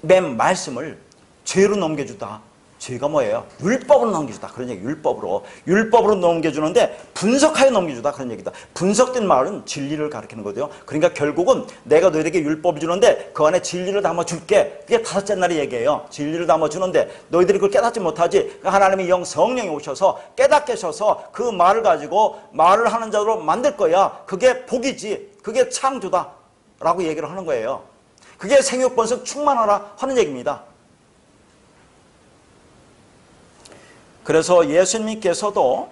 맨 말씀을 죄로 넘겨주다, 죄가 뭐예요? 율법으로 넘겨주다. 그런 얘기. 율법으로 넘겨주는데 분석하여 넘겨주다. 그런 얘기다. 분석된 말은 진리를 가리키는 거죠. 그러니까 결국은 내가 너희에게 율법을 주는데 그 안에 진리를 담아줄게. 그게 다섯째 날의 얘기예요. 진리를 담아주는데 너희들이 그걸 깨닫지 못하지. 하나님의 영 성령이 오셔서 깨닫게 하셔서 그 말을 가지고 말을 하는 자로 만들 거야. 그게 복이지. 그게 창조다. 라고 얘기를 하는 거예요. 그게 생육번성 충만하라 하는 얘기입니다. 그래서 예수님께서도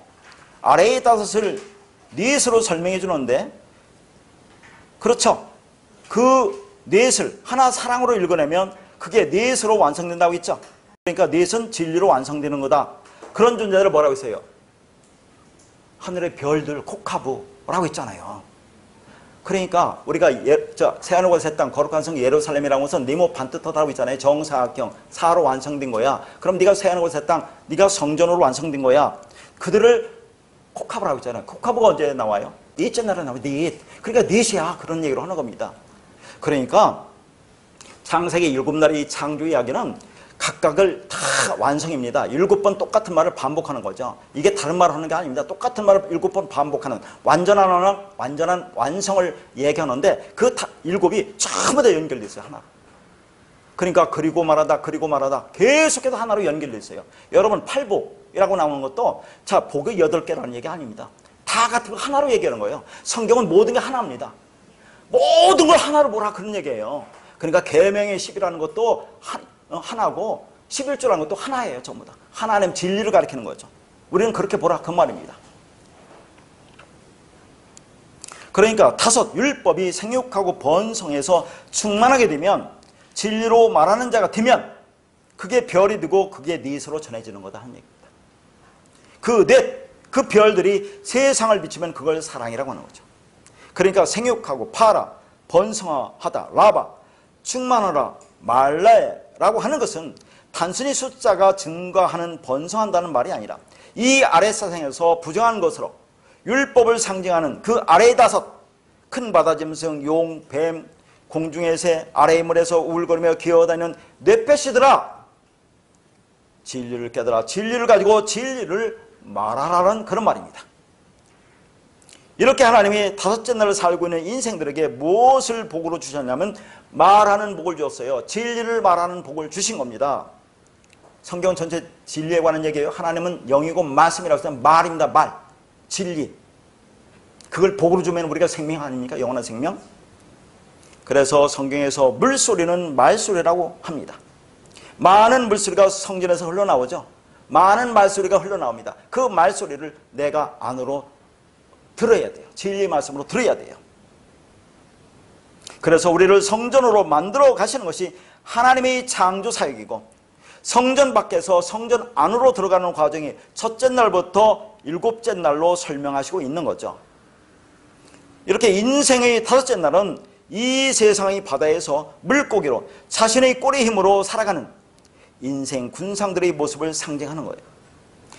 아래의 다섯을 넷으로 설명해 주는데, 그렇죠. 그 넷을 하나 사랑으로 읽어내면 그게 넷으로 완성된다고 했죠. 그러니까 넷은 진리로 완성되는 거다. 그런 존재를 뭐라고 했어요? 하늘의 별들, 코카부라고 했잖아요. 그러니까 우리가 새하늘과 새 땅 거룩한 성 예루살렘이라고 해서 네모 반듯하다고 있잖아요. 정사각형 사로 완성된 거야. 그럼 네가 새하늘과 새 땅, 네가 성전으로 완성된 거야. 그들을 코카부라고 있잖아요. 코카부가 언제 나와요? 넷째 날에 나와요. 넷. 그러니까 넷이야. 그런 얘기를 하는 겁니다. 그러니까 창세기 7날의 이 창조 이야기는 각각을 다 완성입니다. 7번 똑같은 말을 반복하는 거죠. 이게 다른 말을 하는 게 아닙니다. 똑같은 말을 7번 반복하는 완전한 완성을 얘기하는데 그 7이 전부 다 연결되어 있어요. 하나. 그러니까 그리고 말하다 계속해서 하나로 연결되어 있어요. 여러분 팔복이라고 나오는 것도 자 복이 8개라는 얘기 아닙니다. 다 같은 거 하나로 얘기하는 거예요. 성경은 모든 게 하나입니다. 모든 걸 하나로 보라 그런 얘기예요. 그러니까 계명의 10이라는 것도 하나고 11조라는 것도 하나예요. 전부 다. 하나님 진리를 가리키는 거죠. 우리는 그렇게 보라 그 말입니다. 그러니까 다섯 율법이 생육하고 번성해서 충만하게 되면 진리로 말하는 자가 되면 그게 별이 되고 그게 넷으로 전해지는 거다 하는 얘기입니다. 그 별들이 세상을 비추면 그걸 사랑이라고 하는 거죠. 그러니까 생육하고 파라, 번성하다, 라바, 충만하라, 말라에 라고 하는 것은 단순히 숫자가 증가하는 번성한다는 말이 아니라 이 아랫사상에서 부정한 것으로 율법을 상징하는 그 아래의 다섯 큰 바다 짐승, 용, 뱀, 공중의 새, 아래의 물에서 우울거리며 기어다니는 넷볕이더라. 진리를 깨달아 진리를 가지고 진리를 말하라는 그런 말입니다. 이렇게 하나님이 다섯째 날을 살고 있는 인생들에게 무엇을 복으로 주셨냐면 말하는 복을 주었어요. 진리를 말하는 복을 주신 겁니다. 성경 전체 진리에 관한 얘기예요. 하나님은 영이고 말씀이라고 해서 말입니다. 말, 진리. 그걸 복으로 주면 우리가 생명 아닙니까? 영원한 생명. 그래서 성경에서 물소리는 말소리라고 합니다. 많은 물소리가 성전에서 흘러나오죠. 많은 말소리가 흘러나옵니다. 그 말소리를 내가 안으로 들어야 돼요. 진리의 말씀으로 들어야 돼요. 그래서 우리를 성전으로 만들어 가시는 것이 하나님의 창조 사역이고 성전 밖에서 성전 안으로 들어가는 과정이 첫째 날부터 7째 날로 설명하시고 있는 거죠. 이렇게 인생의 다섯째 날은 이 세상의 바다에서 물고기로 자신의 꼬리 힘으로 살아가는 인생 군상들의 모습을 상징하는 거예요.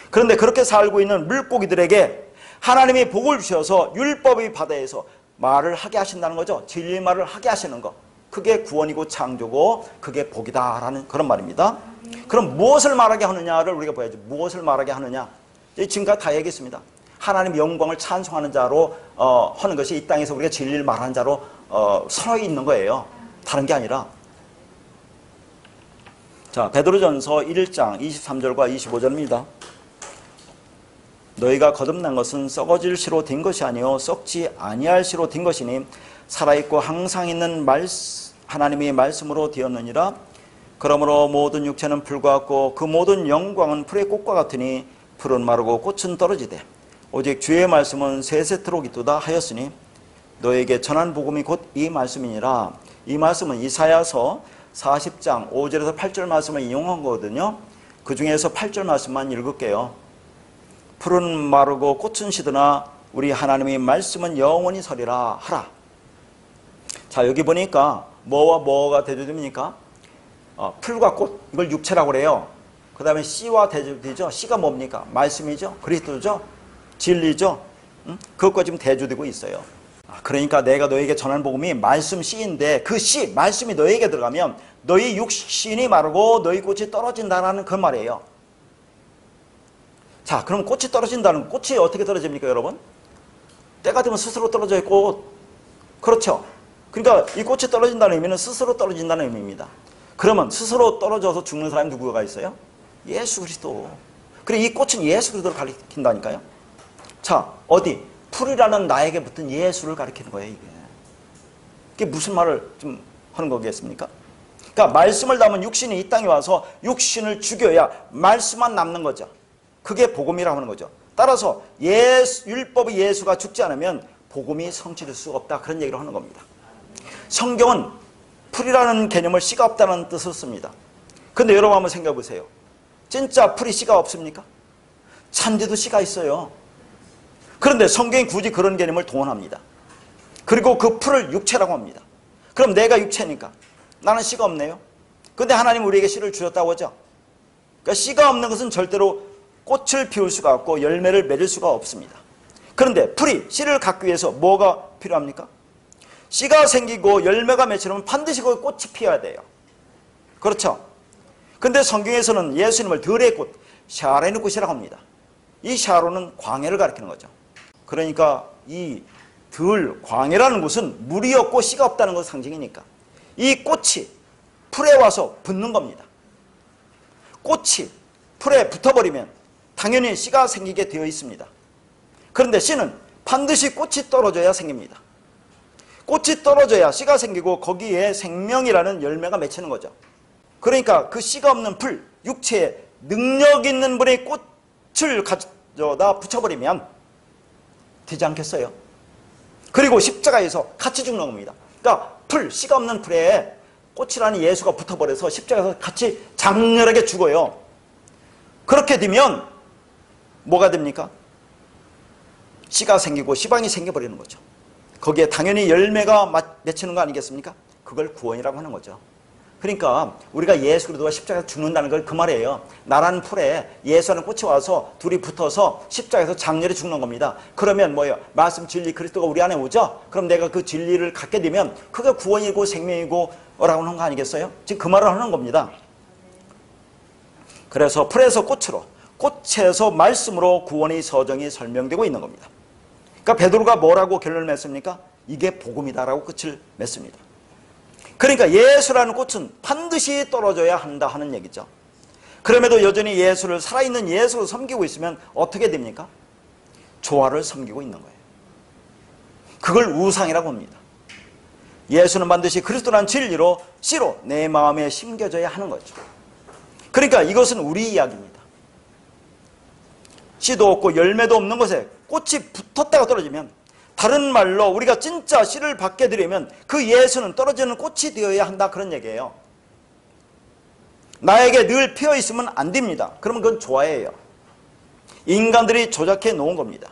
그런데 그렇게 살고 있는 물고기들에게 하나님이 복을 주셔서 율법의 바다에서 말을 하게 하신다는 거죠. 진리의 말을 하게 하시는 거. 그게 구원이고 창조고 그게 복이다라는 그런 말입니다. 그럼 무엇을 말하게 하느냐를 우리가 봐야죠. 무엇을 말하게 하느냐. 지금까지 다 얘기했습니다. 하나님 영광을 찬송하는 자로 하는 것이 이 땅에서 우리가 진리를 말하는 자로 서로 있는 거예요. 다른 게 아니라. 자, 베드로전서 1장 23절과 25절입니다. 너희가 거듭난 것은 썩어질 씨로 된 것이 아니요 썩지 아니할 씨로 된 것이니 살아있고 항상 있는 하나님의 말씀으로 되었느니라. 그러므로 모든 육체는 풀과 같고 그 모든 영광은 풀의 꽃과 같으니 풀은 마르고 꽃은 떨어지되 오직 주의 말씀은 세세토록 있도다 하였으니 너에게 전한 복음이 곧 이 말씀이니라. 이 말씀은 이사야서 40장 5절에서 8절 말씀을 인용한 거거든요. 그 중에서 8절 말씀만 읽을게요. 풀은 마르고 꽃은 시드나 우리 하나님의 말씀은 영원히 서리라 하라. 자, 여기 보니까 뭐와 뭐가 대조됩니까? 풀과 꽃, 이걸 육체라고 그래요. 그 다음에 씨와 대조되죠. 씨가 뭡니까? 말씀이죠. 그리스도죠. 진리죠. 그것과 지금 대조되고 있어요. 그러니까 내가 너에게 전한 복음이 말씀 씨인데 그 씨, 말씀이 너에게 들어가면 너희 육신이 마르고 너희 꽃이 떨어진다라는 그 말이에요. 자, 그럼 꽃이 떨어진다는, 꽃이 어떻게 떨어집니까, 여러분? 때가 되면 스스로 떨어져 있고, 그렇죠? 그러니까 이 꽃이 떨어진다는 의미는 스스로 떨어진다는 의미입니다. 그러면 스스로 떨어져서 죽는 사람이 누구가 있어요? 예수 그리스도. 그리고 이 꽃은 예수 그리스도를 가리킨다니까요. 자, 어디? 풀이라는 나에게 붙은 예수를 가리키는 거예요, 이게. 이게 무슨 말을 좀 하는 거겠습니까? 그러니까 말씀을 담은 육신이 이 땅에 와서 육신을 죽여야 말씀만 남는 거죠. 그게 복음이라고 하는 거죠. 따라서 율법의 예수가 죽지 않으면 복음이 성취될 수가 없다, 그런 얘기를 하는 겁니다. 성경은 풀이라는 개념을 씨가 없다는 뜻을 씁니다. 근데 여러분 한번 생각해 보세요. 진짜 풀이 씨가 없습니까? 잔디도 씨가 있어요. 그런데 성경이 굳이 그런 개념을 동원합니다. 그리고 그 풀을 육체라고 합니다. 그럼 내가 육체니까 나는 씨가 없네요. 근데 하나님 우리에게 씨를 주셨다고 하죠. 그러니까 씨가 없는 것은 절대로 꽃을 피울 수가 없고 열매를 맺을 수가 없습니다. 그런데 풀이 씨를 갖기 위해서 뭐가 필요합니까? 씨가 생기고 열매가 맺히려면 반드시 그 꽃이 피어야 돼요. 그렇죠? 근데 성경에서는 예수님을 들의 꽃, 샤론의 꽃이라고 합니다. 이 샤론은 광야를 가리키는 거죠. 그러니까 이 광야라는 곳은 물이 없고 씨가 없다는 것의 상징이니까 이 꽃이 풀에 와서 붙는 겁니다. 꽃이 풀에 붙어버리면 당연히 씨가 생기게 되어 있습니다. 그런데 씨는 반드시 꽃이 떨어져야 생깁니다. 꽃이 떨어져야 씨가 생기고 거기에 생명이라는 열매가 맺히는 거죠. 그러니까 그 씨가 없는 풀, 육체에 능력 있는 분의 꽃을 가져다 붙여버리면 되지 않겠어요? 그리고 십자가에서 같이 죽는 겁니다. 그러니까 씨가 없는 풀에 꽃이라는 예수가 붙어버려서 십자가에서 같이 장렬하게 죽어요. 그렇게 되면 뭐가 됩니까? 씨가 생기고 씨방이 생겨버리는 거죠. 거기에 당연히 열매가 맺히는 거 아니겠습니까? 그걸 구원이라고 하는 거죠. 그러니까 우리가 예수 그리스도가 십자가에서 죽는다는 걸 그 말이에요. 나라는 풀에 예수라는 꽃이 와서 둘이 붙어서 십자가에서 장렬히 죽는 겁니다. 그러면 뭐예요? 말씀, 진리, 그리스도가 우리 안에 오죠? 그럼 내가 그 진리를 갖게 되면 그게 구원이고 생명이고 라고 하는 거 아니겠어요? 지금 그 말을 하는 겁니다. 그래서 풀에서 꽃으로, 꽃에서 말씀으로 구원의 서정이 설명되고 있는 겁니다. 그러니까 베드로가 뭐라고 결론을 맺습니까? 이게 복음이다라고 끝을 맺습니다. 그러니까 예수라는 꽃은 반드시 떨어져야 한다 하는 얘기죠. 그럼에도 여전히 예수를, 살아있는 예수를 섬기고 있으면 어떻게 됩니까? 조화를 섬기고 있는 거예요. 그걸 우상이라고 합니다. 예수는 반드시 그리스도라는 진리로 씨로 내 마음에 심겨져야 하는 거죠. 그러니까 이것은 우리 이야기입니다. 씨도 없고 열매도 없는 곳에 꽃이 붙었다가 떨어지면, 다른 말로 우리가 진짜 씨를 받게 되려면 그 예수는 떨어지는 꽃이 되어야 한다, 그런 얘기예요. 나에게 늘 피어 있으면 안 됩니다. 그러면 그건 조화예요. 인간들이 조작해 놓은 겁니다.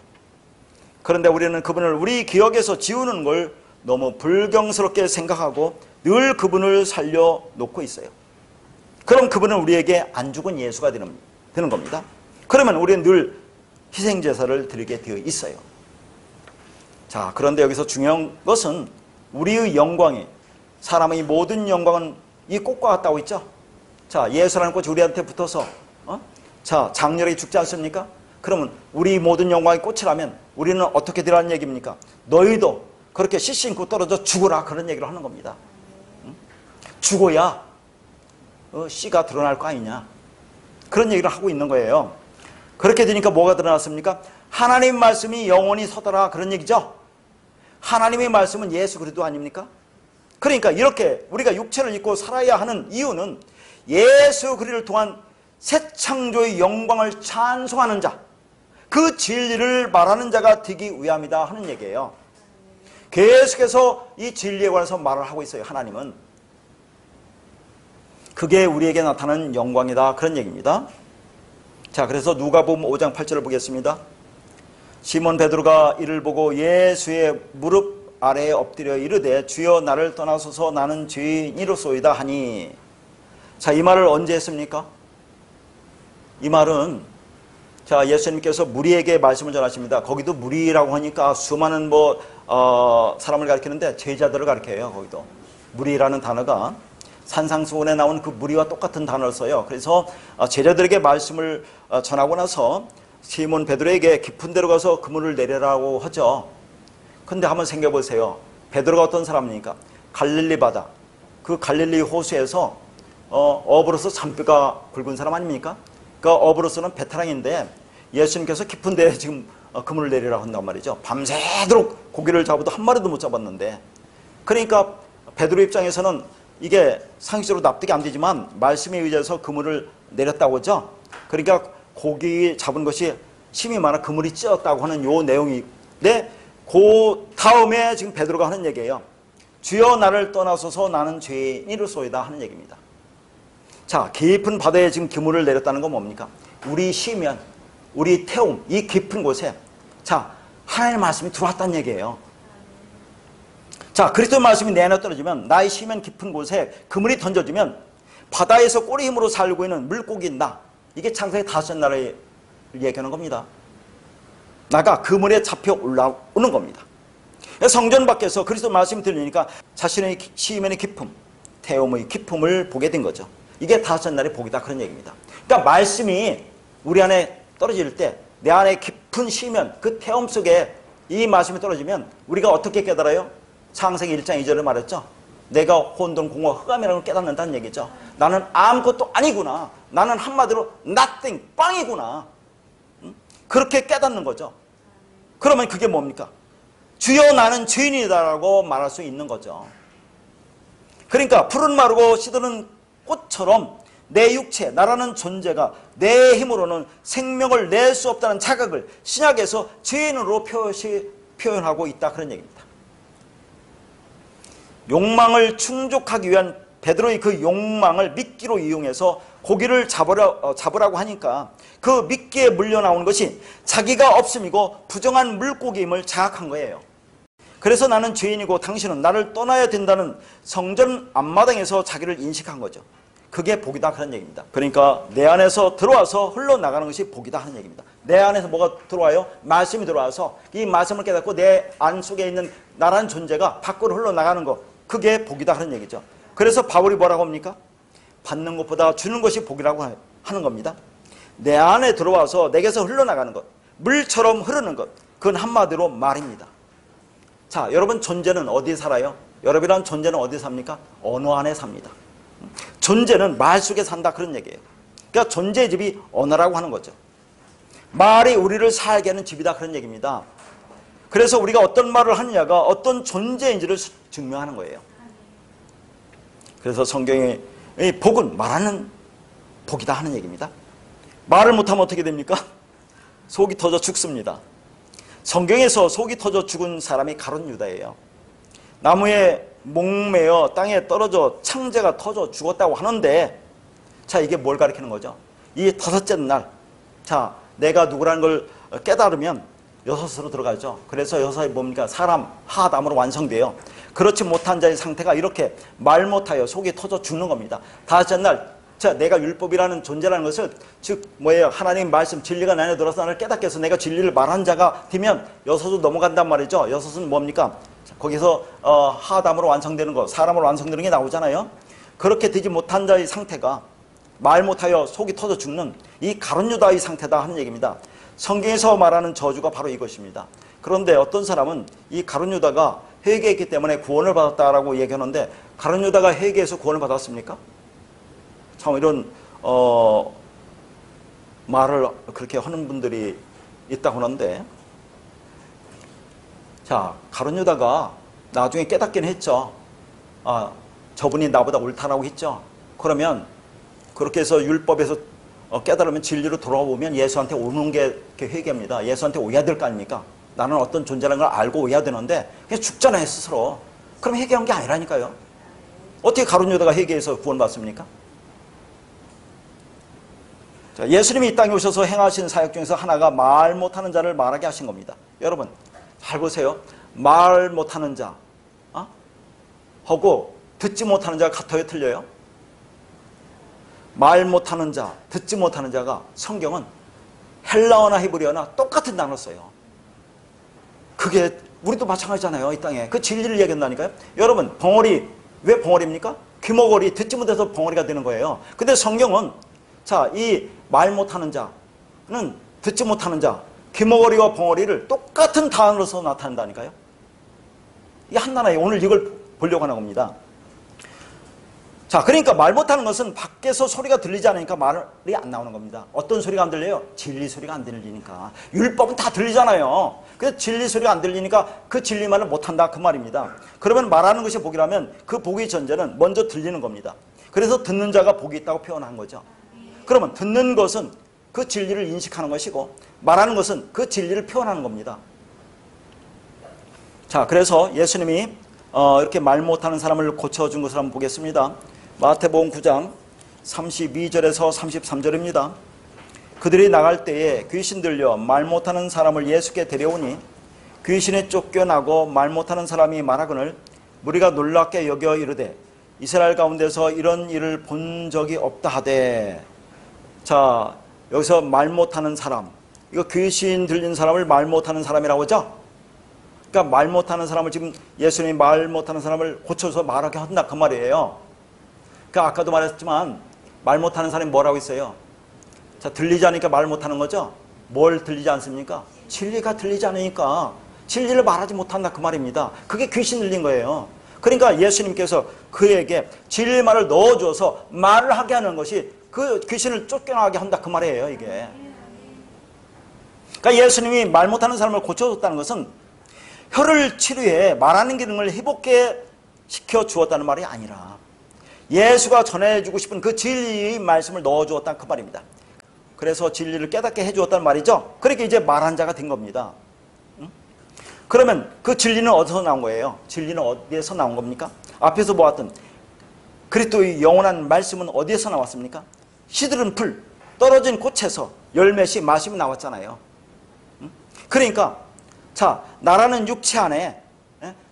그런데 우리는 그분을 우리 기억에서 지우는 걸 너무 불경스럽게 생각하고 늘 그분을 살려놓고 있어요. 그럼 그분은 우리에게 안 죽은 예수가 되는 겁니다. 그러면 우리는 늘 희생제사를 드리게 되어 있어요. 자, 그런데 여기서 중요한 것은 우리의 영광이, 사람의 모든 영광은 이 꽃과 같다고 있죠. 자, 예수라는 꽃이 우리한테 붙어서 자, 장렬히 죽지 않습니까? 그러면 우리 모든 영광이 꽃이라면 우리는 어떻게 되라는 얘기입니까? 너희도 그렇게 씨 신고 떨어져 죽어라, 그런 얘기를 하는 겁니다. 죽어야 씨가 드러날 거 아니냐, 그런 얘기를 하고 있는 거예요. 그렇게 되니까 뭐가 드러났습니까? 하나님 말씀이 영원히 서더라, 그런 얘기죠. 하나님의 말씀은 예수 그리스도 아닙니까? 그러니까 이렇게 우리가 육체를 입고 살아야 하는 이유는 예수 그리스도를 통한 새 창조의 영광을 찬송하는 자, 그 진리를 말하는 자가 되기 위함이다 하는 얘기예요. 계속해서 이 진리에 관해서 말을 하고 있어요. 하나님은 그게 우리에게 나타나는 영광이다, 그런 얘기입니다. 자, 그래서 누가복음 5장 8절을 보겠습니다. 시몬 베드로가 이를 보고 예수의 무릎 아래에 엎드려 이르되 주여 나를 떠나소서 나는 죄인이로소이다 하니. 자, 이 말을 언제 했습니까? 이 말은 자, 예수님께서 무리에게 말씀을 전하십니다. 거기도 무리라고 하니까 수많은 사람을 가리키는데 제자들을 가리켜요. 거기도 무리라는 단어가 산상수훈에 나온 그 무리와 똑같은 단어를 써요. 그래서 제자들에게 말씀을 전하고 나서 시몬 베드로에게 깊은 데로 가서 그물을 내리라고 하죠. 근데 한번 생각해 보세요. 베드로가 어떤 사람입니까? 갈릴리 바다, 그 갈릴리 호수에서 어부로서 잔뼈가 굵은 사람 아닙니까? 그러니까 어부로서는 베테랑인데 예수님께서 깊은 데에 지금 그물을 내리라고 한단 말이죠. 밤새도록 고기를 잡아도 한 마리도 못 잡았는데, 그러니까 베드로 입장에서는 이게 상식적으로 납득이 안 되지만 말씀에 의해서 그물을 내렸다고 하죠. 그러니까 고기 잡은 것이 힘이 많아 그물이 찧었다고 하는 요 내용인데, 그 다음에 지금 베드로가 하는 얘기예요. 주여 나를 떠나소서 나는 죄인이로소이다 하는 얘기입니다. 자, 깊은 바다에 지금 그물을 내렸다는 건 뭡니까? 우리 쉬면, 우리 태움, 이 깊은 곳에 자, 하나님의 말씀이 들어왔다는 얘기예요. 자, 그리스도의 말씀이 내 안에 떨어지면, 나의 쉬면 깊은 곳에 그물이 던져지면 바다에서 꼬리 힘으로 살고 있는 물고기인 나, 이게 창세기 5째 날을 얘기하는 겁니다. 나가 그물에 잡혀 올라오는 겁니다. 성전 밖에서 그리스도 말씀이 들리니까 자신의 시면의 기쁨, 태움의 기쁨을 보게 된 거죠. 이게 5째 날의 복이다, 그런 얘기입니다. 그러니까 말씀이 우리 안에 떨어질 때, 내 안에 깊은 시면, 그 태움 속에 이 말씀이 떨어지면 우리가 어떻게 깨달아요? 창세기 1장 2절을 말했죠. 내가 혼돈, 공허, 흑암이라는 걸 깨닫는다는 얘기죠. 나는 아무것도 아니구나. 나는 한마디로 nothing, 빵이구나. 그렇게 깨닫는 거죠. 그러면 그게 뭡니까? 주여 나는 죄인이다라고 말할 수 있는 거죠. 그러니까 푸른 마르고 시드는 꽃처럼 내 육체, 나라는 존재가 내 힘으로는 생명을 낼 수 없다는 자각을 신약에서 죄인으로 표현하고 있다, 그런 얘기입니다. 욕망을 충족하기 위한 베드로의 그 욕망을 미끼로 이용해서 고기를 잡으라고 하니까 그 미끼에 물려나오는 것이 자기가 없음이고 부정한 물고기임을 자각한 거예요. 그래서 나는 죄인이고 당신은 나를 떠나야 된다는 성전 앞마당에서 자기를 인식한 거죠. 그게 복이다, 그런 얘기입니다. 그러니까 내 안에서 들어와서 흘러나가는 것이 복이다 하는 얘기입니다. 내 안에서 뭐가 들어와요? 말씀이 들어와서 이 말씀을 깨닫고 내 안 속에 있는 나라는 존재가 밖으로 흘러나가는 것, 그게 복이다 하는 얘기죠. 그래서 바울이 뭐라고 합니까? 받는 것보다 주는 것이 복이라고 하는 겁니다. 내 안에 들어와서 내게서 흘러나가는 것, 물처럼 흐르는 것, 그건 한마디로 말입니다. 자, 여러분 존재는 어디에 살아요? 여러분이란 존재는 어디에 삽니까? 언어 안에 삽니다. 존재는 말 속에 산다, 그런 얘기예요. 그러니까 존재의 집이 언어라고 하는 거죠. 말이 우리를 살게 하는 집이다, 그런 얘기입니다. 그래서 우리가 어떤 말을 하느냐가 어떤 존재인지를 증명하는 거예요. 그래서 성경의 복은 말하는 복이다 하는 얘기입니다. 말을 못하면 어떻게 됩니까? 속이 터져 죽습니다. 성경에서 속이 터져 죽은 사람이 가룟 유다예요. 나무에 목매어 땅에 떨어져 창자가 터져 죽었다고 하는데, 자, 이게 뭘 가리키는 거죠? 이 5째 날, 자, 내가 누구라는 걸 깨달으면 여섯으로 들어가죠. 그래서 여섯이 뭡니까? 사람 하담으로 완성돼요. 그렇지 못한 자의 상태가 이렇게 말 못하여 속이 터져 죽는 겁니다. 5째 날, 자, 내가 율법이라는 존재라는 것을, 즉 뭐예요? 하나님 말씀 진리가 내 안에 들어서 나를 깨닫게 해서 내가 진리를 말한 자가 되면 여섯으로 넘어간단 말이죠. 여섯은 뭡니까? 거기서 하담으로 완성되는 것, 사람으로 완성되는 게 나오잖아요. 그렇게 되지 못한 자의 상태가 말 못하여 속이 터져 죽는 이 가룟 유다의 상태다 하는 얘기입니다. 성경에서 말하는 저주가 바로 이것입니다. 그런데 어떤 사람은 이 가룟 유다가 회개했기 때문에 구원을 받았다라고 얘기하는데, 가룟 유다가 회개해서 구원을 받았습니까? 참 이런 말을 그렇게 하는 분들이 있다고 하는데, 자, 가룟 유다가 나중에 깨닫긴 했죠. 아, 저분이 나보다 옳다라고 했죠. 그러면 그렇게 해서 율법에서 깨달으면 진리로 돌아오면 예수한테 오는 게 회개입니다. 예수한테 오야 될 거 아닙니까? 나는 어떤 존재라는 걸 알고 오야 되는데 그냥 죽잖아요, 스스로. 그럼 회개한 게 아니라니까요. 어떻게 가룟 유다가 회개해서 구원받습니까? 자, 예수님이 이 땅에 오셔서 행하신 사역 중에서 하나가 말 못하는 자를 말하게 하신 겁니다. 여러분 잘 보세요. 말 못하는 자 하고 듣지 못하는 자가 같아요, 틀려요? 말 못하는 자, 듣지 못하는 자가 성경은 헬라어나 히브리어나 똑같은 단어 써요. 그게 우리도 마찬가지잖아요, 이 땅에. 그 진리를 얘기한다니까요. 여러분, 벙어리, 왜 벙어리입니까? 귀머거리, 듣지 못해서 벙어리가 되는 거예요. 근데 성경은, 자, 이 말 못하는 자는 듣지 못하는 자, 귀머거리와 벙어리를 똑같은 단어로서 나타낸다니까요. 이게 한나라예요. 오늘 이걸 보려고 하는 겁니다. 자, 그러니까 말 못하는 것은 밖에서 소리가 들리지 않으니까 말이 안 나오는 겁니다. 어떤 소리가 안 들려요? 진리 소리가 안 들리니까. 율법은 다 들리잖아요. 그래서 진리 소리가 안 들리니까 그 진리 말을 못한다 그 말입니다. 그러면 말하는 것이 복이라면 그 복의 전제는 먼저 들리는 겁니다. 그래서 듣는 자가 복이 있다고 표현한 거죠. 그러면 듣는 것은 그 진리를 인식하는 것이고 말하는 것은 그 진리를 표현하는 겁니다. 자, 그래서 예수님이 이렇게 말 못하는 사람을 고쳐준 것을 한번 보겠습니다. 마태복음 9장 32절에서 33절입니다. 그들이 나갈 때에 귀신 들려 말 못하는 사람을 예수께 데려오니 귀신이 쫓겨나고 말 못하는 사람이 말하거늘 무리가 놀랍게 여겨 이르되 이스라엘 가운데서 이런 일을 본 적이 없다 하되. 자, 여기서 말 못하는 사람, 이거 귀신 들린 사람을 말 못하는 사람이라고 하죠. 그러니까 말 못하는 사람을 지금 예수님이 말 못하는 사람을 고쳐서 말하게 한다 그 말이에요. 그러니까 아까도 말했지만 말 못하는 사람이 뭐라고 있어요? 자, 들리지 않으니까 말 못하는 거죠. 뭘 들리지 않습니까? 진리가 들리지 않으니까 진리를 말하지 못한다 그 말입니다. 그게 귀신 들린 거예요. 그러니까 예수님께서 그에게 진리 말을 넣어줘서 말을 하게 하는 것이 그 귀신을 쫓겨나게 한다 그 말이에요. 이게. 그러니까 예수님이 말 못하는 사람을 고쳐줬다는 것은 혀를 치료해 말하는 기능을 회복해 시켜 주었다는 말이 아니라 예수가 전해주고 싶은 그 진리의 말씀을 넣어주었다 그 말입니다. 그래서 진리를 깨닫게 해주었다는 말이죠. 그러니까 이제 말한 자가 된 겁니다. 그러면 그 진리는 어디서 나온 거예요? 진리는 어디에서 나온 겁니까? 앞에서 보았던 그리스도의 영원한 말씀은 어디에서 나왔습니까? 시들은 풀, 떨어진 꽃에서 열매시 마심이 나왔잖아요. 그러니까 자, 나라는 육체 안에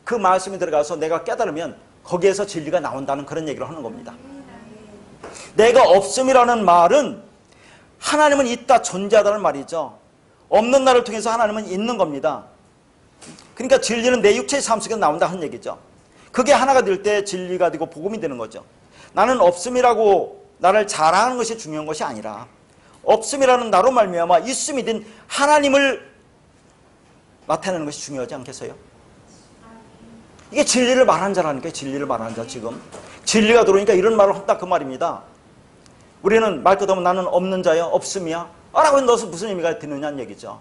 그 말씀이 들어가서 내가 깨달으면 거기에서 진리가 나온다는 그런 얘기를 하는 겁니다. 내가 없음이라는 말은 하나님은 있다, 존재하다는 말이죠. 없는 나를 통해서 하나님은 있는 겁니다. 그러니까 진리는 내 육체의 삶 속에서 나온다 하는 얘기죠. 그게 하나가 될 때 진리가 되고 복음이 되는 거죠. 나는 없음이라고 나를 자랑하는 것이 중요한 것이 아니라 없음이라는 나로 말미암아 있음이 된 하나님을 나타내는 것이 중요하지 않겠어요? 이게 진리를 말하는 자라니까. 진리를 말하는 자. 지금 진리가 들어오니까 이런 말을 한다 그 말입니다. 우리는 말 끝하면 나는 없는 자야, 없음이야 라고 넣어서 무슨 의미가 되느냐는 얘기죠.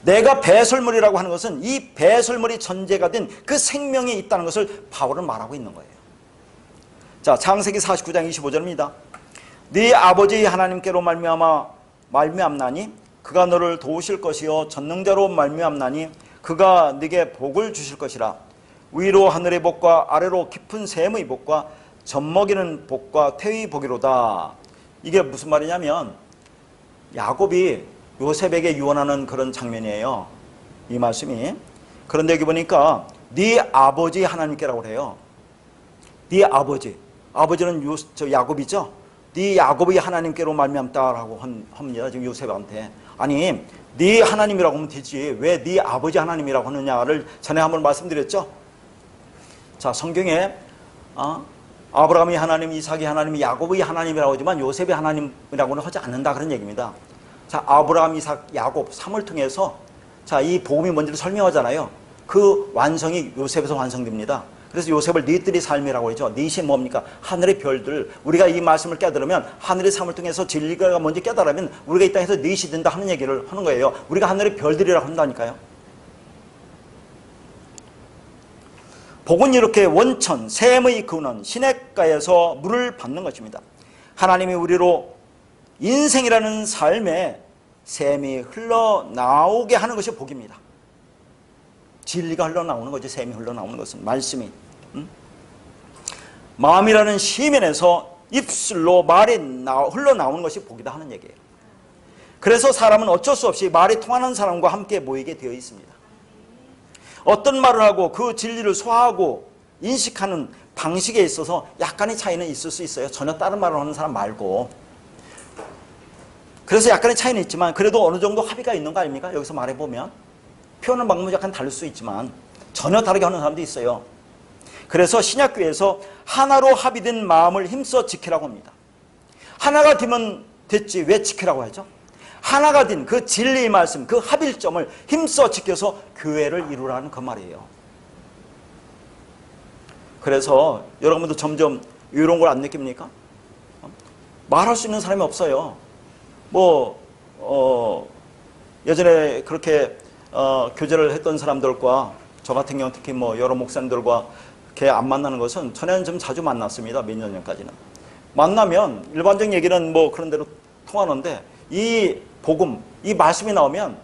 내가 배설물이라고 하는 것은 이 배설물이 전제가 된 그 생명이 있다는 것을 바울은 말하고 있는 거예요. 자, 창세기 49장 25절입니다. 네 아버지 하나님께로 말미암나니 그가 너를 도우실 것이요 전능자로 말미암나니 그가 네게 복을 주실 것이라. 위로 하늘의 복과 아래로 깊은 샘의 복과 젖먹이는 복과 태의 복이로다. 이게 무슨 말이냐면 야곱이 요셉에게 유언하는 그런 장면이에요. 이 말씀이. 그런데 여기 보니까 네 아버지 하나님께라고 해요. 네 아버지. 아버지는 야곱이죠. 네 야곱이 하나님께로 말미암다라고 합니다. 지금 요셉한테. 아니, 네 하나님이라고 하면 되지 왜 네 아버지 하나님이라고 하느냐를 전에 한번 말씀드렸죠. 자, 성경에 아브라함이 하나님, 이삭이 하나님, 야곱이 하나님이라고 하지만 요셉이 하나님이라고는 하지 않는다 그런 얘기입니다. 자, 아브라함, 이삭, 야곱 3을 통해서 자, 이 복음이 뭔지를 설명하잖아요. 그 완성이 요셉에서 완성됩니다. 그래서 요셉을 닛들의 삶이라고 하죠. 닛이 뭡니까? 하늘의 별들. 우리가 이 말씀을 깨달으면 하늘의 삶을 통해서 진리가 뭔지 깨달으면 우리가 이 땅에서 닛이 된다 하는 얘기를 하는 거예요. 우리가 하늘의 별들이라고 한다니까요. 복은 이렇게 원천, 샘의 근원, 시냇가에서 물을 받는 것입니다. 하나님이 우리로 인생이라는 삶에 샘이 흘러나오게 하는 것이 복입니다. 진리가 흘러나오는 거지. 샘이 흘러나오는 것은 말씀이. 마음이라는 시면에서 입술로 말이 흘러나오는 것이 복이다 하는 얘기예요. 그래서 사람은 어쩔 수 없이 말이 통하는 사람과 함께 모이게 되어 있습니다. 어떤 말을 하고 그 진리를 소화하고 인식하는 방식에 있어서 약간의 차이는 있을 수 있어요. 전혀 다른 말을 하는 사람 말고. 그래서 약간의 차이는 있지만 그래도 어느 정도 합의가 있는 거 아닙니까? 여기서 말해보면 표현은 방법이 약간 다를 수 있지만 전혀 다르게 하는 사람도 있어요. 그래서 신약교회에서 하나로 합의된 마음을 힘써 지키라고 합니다. 하나가 되면 됐지 왜 지키라고 하죠? 하나가 된 그 진리의 말씀, 그 합일점을 힘써 지켜서 교회를 이루라는 그 말이에요. 그래서 여러분도 점점 이런 걸 안 느낍니까? 말할 수 있는 사람이 없어요. 예전에 그렇게 교제를 했던 사람들과 저 같은 경우 특히 여러 목사님들과 이렇게 안 만나는 것은 전에는 좀 자주 만났습니다. 몇 년 전까지는. 만나면 일반적인 얘기는 그런 대로 통하는데 이 복음, 이 말씀이 나오면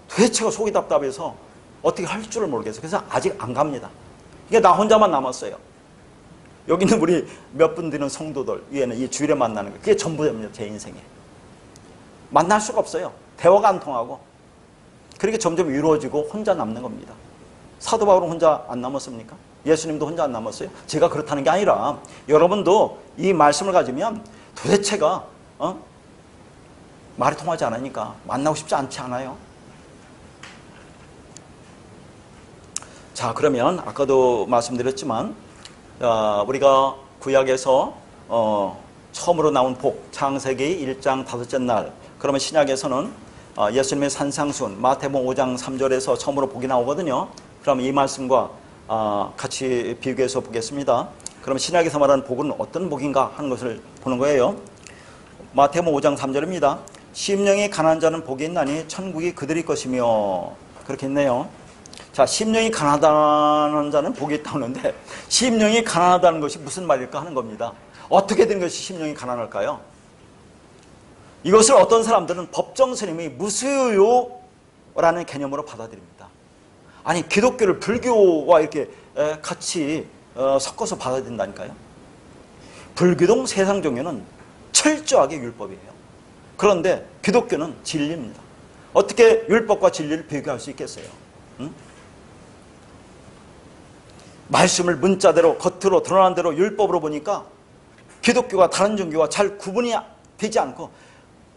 도대체가 속이 답답해서 어떻게 할 줄을 모르겠어요. 그래서 아직 안 갑니다. 이게 나 혼자만 남았어요. 여기 있는 우리 몇 분 되는 성도들 위에는 이 주일에 만나는 거 그게 전부입니다. 제 인생에. 만날 수가 없어요. 대화가 안 통하고. 그렇게 점점 이루어지고 혼자 남는 겁니다. 사도 바울은 혼자 안 남았습니까? 예수님도 혼자 안 남았어요? 제가 그렇다는 게 아니라 여러분도 이 말씀을 가지면 도대체가 말이 통하지 않으니까 만나고 싶지 않지 않아요? 자, 그러면 아까도 말씀드렸지만 우리가 구약에서 처음으로 나온 복, 창세기 1장 5째 날, 그러면 신약에서는 예수님의 산상순, 마태복음 5장 3절에서 처음으로 복이 나오거든요. 그럼 이 말씀과 같이 비교해서 보겠습니다. 그럼 신약에서 말하는 복은 어떤 복인가 하는 것을 보는 거예요. 마태복음 5장 3절입니다. 심령이 가난한 자는 복이 있나니 천국이 그들의 것이며, 그렇게 했네요. 자, 심령이 가난하다는 자는 복이 있다는데 심령이 가난하다는 것이 무슨 말일까 하는 겁니다. 어떻게 된 것이 심령이 가난할까요? 이것을 어떤 사람들은 법정 스님이 무수유라는 개념으로 받아들입니다. 아니, 기독교를 불교와 이렇게 같이 섞어서 받아들인다니까요. 불교동 세상 종교는 철저하게 율법이에요. 그런데 기독교는 진리입니다. 어떻게 율법과 진리를 비교할 수 있겠어요? 응? 말씀을 문자대로 겉으로 드러난 대로 율법으로 보니까 기독교가 다른 종교와 잘 구분이 되지 않고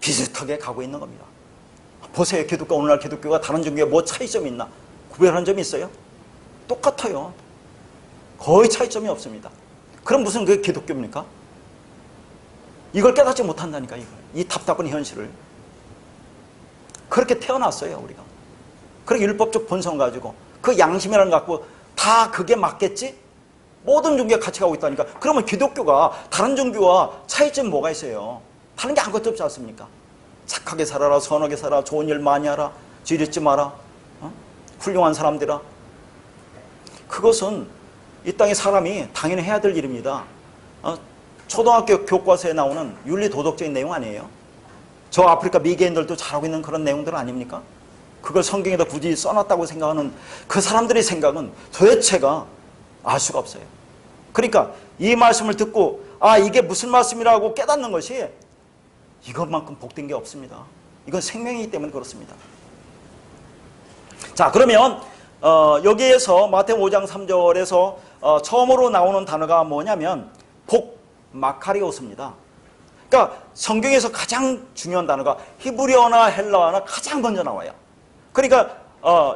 비슷하게 가고 있는 겁니다. 보세요. 기독교, 오늘날 기독교가 다른 종교에 뭐 차이점이 있나? 구별하는 점이 있어요? 똑같아요. 거의 차이점이 없습니다. 그럼 무슨 그게 기독교입니까? 이걸 깨닫지 못한다니까, 이걸. 이 답답한 현실을. 그렇게 태어났어요, 우리가. 그렇게 율법적 본성 가지고 그 양심이라는 거 갖고 다 그게 맞겠지? 모든 종교가 같이 가고 있다니까. 그러면 기독교가 다른 종교와 차이점이 뭐가 있어요? 다른 게 아무것도 없지 않습니까? 착하게 살아라, 선하게 살아, 좋은 일 많이 하라, 죄 짓지 마라, 훌륭한 사람들아. 그것은 이 땅의 사람이 당연히 해야 될 일입니다. 초등학교 교과서에 나오는 윤리 도덕적인 내용 아니에요? 저 아프리카 미개인들도 잘하고 있는 그런 내용들 아닙니까? 그걸 성경에다 굳이 써놨다고 생각하는 그 사람들의 생각은 도대체가 알 수가 없어요. 그러니까 이 말씀을 듣고 이게 무슨 말씀이라고 깨닫는 것이 이것만큼 복된 게 없습니다. 이건 생명이기 때문에 그렇습니다. 자, 그러면 여기에서 마태복음 5장 3절에서 처음으로 나오는 단어가 뭐냐면 복, 마카리오스입니다. 그러니까 성경에서 가장 중요한 단어가 히브리어나 헬라어나 가장 먼저 나와요. 그러니까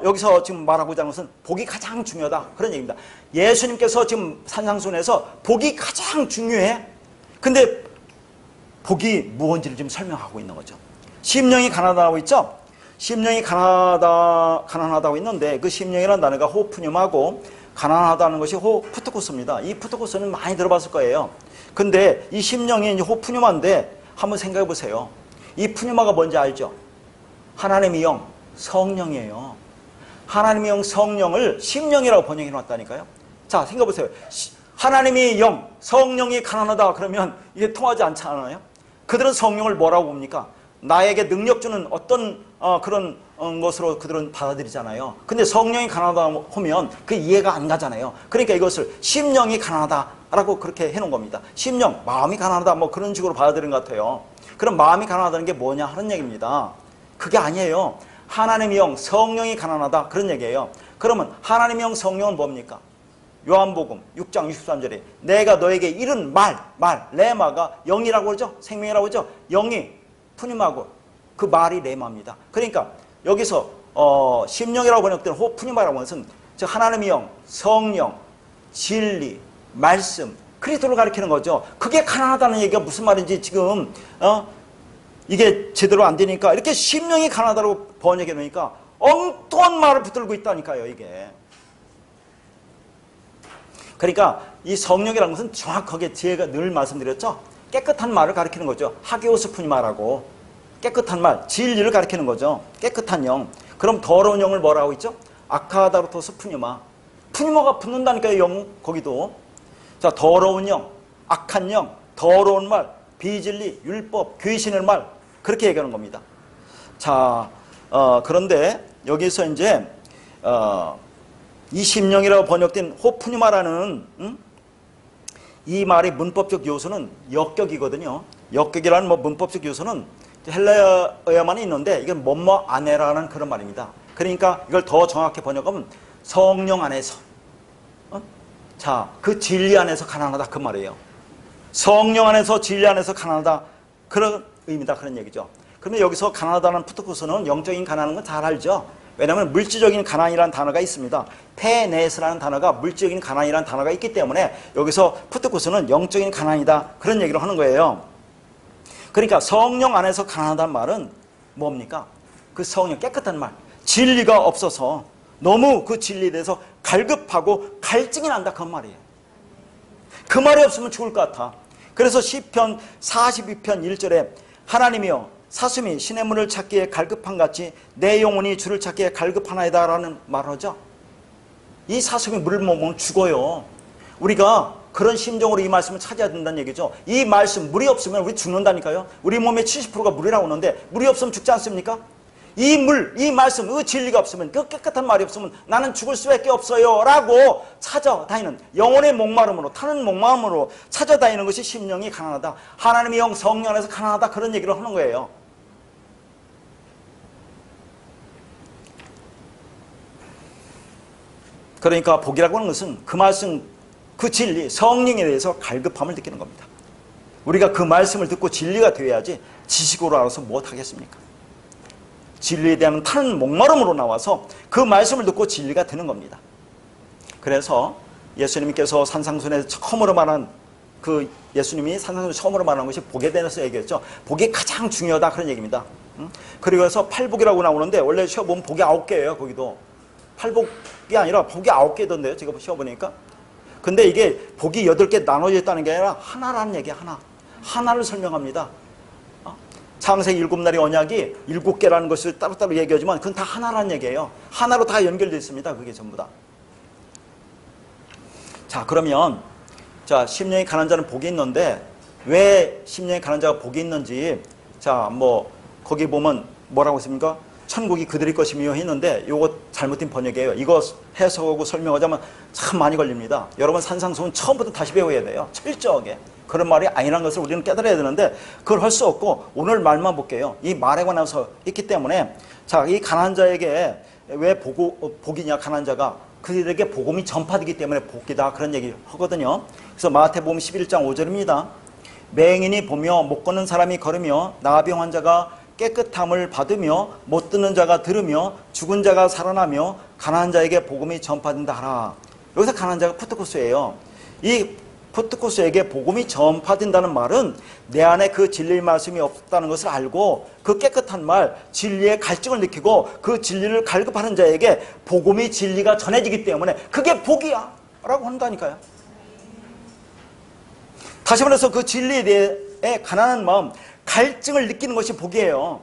여기서 지금 말하고자 하는 것은 복이 가장 중요하다, 그런 얘기입니다. 예수님께서 지금 산상순에서 복이 가장 중요해. 근데 복이 무엇인지를 지금 설명하고 있는 거죠. 심령이 가난하다고 있죠? 심령이 가난하다고 있는데 그 심령이라는 단어가 호프뇰하고 가난하다는 것이 호프트코스입니다. 이 푸트코스는 많이 들어봤을 거예요. 근데 이 심령이 이제 호프뇰한데 한번 생각해 보세요. 이 푸뇰화가 뭔지 알죠? 하나님의 영, 성령이에요. 하나님의 영, 성령을 심령이라고 번역해 놨다니까요. 자, 생각해 보세요. 하나님의 영, 성령이 가난하다 그러면 이게 통하지 않지 않아요? 그들은 성령을 뭐라고 봅니까? 나에게 능력 주는 어떤 그런 것으로 그들은 받아들이잖아요. 근데 성령이 가난하다 하면 그 이해가 안 가잖아요. 그러니까 이것을 심령이 가난하다라고 그렇게 해놓은 겁니다. 심령, 마음이 가난하다 뭐 그런 식으로 받아들이는 것 같아요. 그럼 마음이 가난하다는 게 뭐냐 하는 얘기입니다. 그게 아니에요. 하나님의 영, 성령이 가난하다 그런 얘기예요. 그러면 하나님의 영, 성령은 뭡니까? 요한복음 6장 63절에 내가 너에게 이른 레마가 영이라고 그러죠? 생명이라고 그러죠? 영이 푸님하고 그 말이 레마입니다. 그러니까 여기서 심령이라고 번역된 호푸님이라고 하는 것은 즉 하나님의 영, 성령, 진리, 말씀, 그리스도를 가리키는 거죠. 그게 가난하다는 얘기가 무슨 말인지 지금 이게 제대로 안 되니까 이렇게 심령이 가난하다고 번역해 놓으니까 엉뚱한 말을 붙들고 있다니까요, 이게. 그러니까 이 성령이라는 것은 정확하게 제가 늘 말씀드렸죠. 깨끗한 말을 가리키는 거죠. 하기오스푸니마라고. 깨끗한 말, 진리를 가리키는 거죠. 깨끗한 영. 그럼 더러운 영을 뭐라고 있죠? 아카다르토스 푸니마. 푸니마가 붙는다니까요, 영, 거기도. 자, 더러운 영, 악한 영, 더러운 말, 비진리, 율법, 귀신의 말. 그렇게 얘기하는 겁니다. 자, 그런데 여기서 이제, 이 심령이라고 번역된 호푸니마라는 이 말의 문법적 요소는 역격이거든요. 역격이라는 문법적 요소는 헬라어에만 있는데 이건 뭐뭐 안에라는 그런 말입니다. 그러니까 이걸 더 정확히 번역하면 성령 안에서, 자, 그 진리 안에서 가난하다 그 말이에요. 성령 안에서 진리 안에서 가난하다 그런 의미다 그런 얘기죠. 그러면 여기서 가난하다는 푸트코스는 영적인 가난한 건 잘 알죠. 왜냐하면 물질적인 가난이라는 단어가 있습니다. 페네스라는 단어가 물질적인 가난이라는 단어가 있기 때문에 여기서 푸트코스는 영적인 가난이다 그런 얘기를 하는 거예요. 그러니까 성령 안에서 가난하다는 말은 뭡니까? 그 성령 깨끗한 말, 진리가 없어서 너무 그 진리에 대해서 갈급하고 갈증이 난다 그 말이에요. 그 말이 없으면 죽을 것 같아. 그래서 시편 42편 1절에 하나님이여 사슴이 시냇물을 찾기에 갈급한 같이 내 영혼이 주를 찾기에 갈급하나이다 라는 말을 하죠. 이 사슴이 물을 못 먹으면 죽어요. 우리가 그런 심정으로 이 말씀을 찾아야 된다는 얘기죠. 이 말씀, 물이 없으면 우리 죽는다니까요. 우리 몸의 70%가 물이라고 하는데 물이 없으면 죽지 않습니까? 이 물, 이 말씀, 그 진리가 없으면, 그 깨끗한 말이 없으면 나는 죽을 수밖에 없어요 라고 찾아다니는 영혼의 목마름으로, 타는 목마름으로 찾아다니는 것이 심령이 가난하다. 하나님의 영 성령 안에서 가난하다 그런 얘기를 하는 거예요. 그러니까 복이라고 하는 것은 그 말씀, 그 진리, 성령에 대해서 갈급함을 느끼는 겁니다. 우리가 그 말씀을 듣고 진리가 되어야지 지식으로 알아서 무엇하겠습니까? 진리에 대한 타는 목마름으로 나와서 그 말씀을 듣고 진리가 되는 겁니다. 그래서 예수님께서 산상순에서 처음으로 말한 그 예수님이 산상순에서 처음으로 말한 것이 복에 대해서 얘기했죠. 복이 가장 중요하다 그런 얘기입니다. 그리고 해서 팔복이라고 나오는데 원래 시험보면 복이 9개예요. 거기도 팔복이 아니라 복이 9개던데요. 제가 시험보니까. 근데 이게 복이 8개 나눠져 있다는 게 아니라 하나라는 얘기야. 하나를 설명합니다. 창세기 7날의 언약이 7개라는 것을 따로따로 얘기하지만 그건 다 하나라는 얘기예요. 하나로 다 연결되어 있습니다. 그게 전부 다. 자, 그러면 자, 심령이 가난한 자는 복이 있는데 왜 심령이 가난한 자가 복이 있는지 자, 뭐 거기 보면 뭐라고 했습니까? 천국이 그들의 것이며 했는데 이거 잘못된 번역이에요. 이거 해석하고 설명하자면 참 많이 걸립니다. 여러분 산상수훈 처음부터 다시 배워야 돼요. 철저하게. 그런 말이 아니라는 것을 우리는 깨달아야 되는데 그걸 할 수 없고 오늘 말만 볼게요. 이 말에 관해서 있기 때문에 자, 이 가난한 자에게 왜 복이냐 가난한 자가 그들에게 복음이 전파되기 때문에 복이다 그런 얘기 하거든요. 그래서 마태복음 11장 5절입니다. 맹인이 보며 못 걷는 사람이 걸으며 나병 환자가 깨끗함을 받으며 못 듣는 자가 들으며 죽은 자가 살아나며 가난한 자에게 복음이 전파된다 하라. 여기서 가난한 자가 푸트코스예요. 이 푸트코스에게 복음이 전파된다는 말은 내 안에 그 진리의 말씀이 없다는 것을 알고 그 깨끗한 말, 진리의 갈증을 느끼고 그 진리를 갈급하는 자에게 복음이 진리가 전해지기 때문에 그게 복이야 라고 한다니까요. 다시 말해서 그 진리에 대해 가난한 마음, 갈증을 느끼는 것이 복이에요.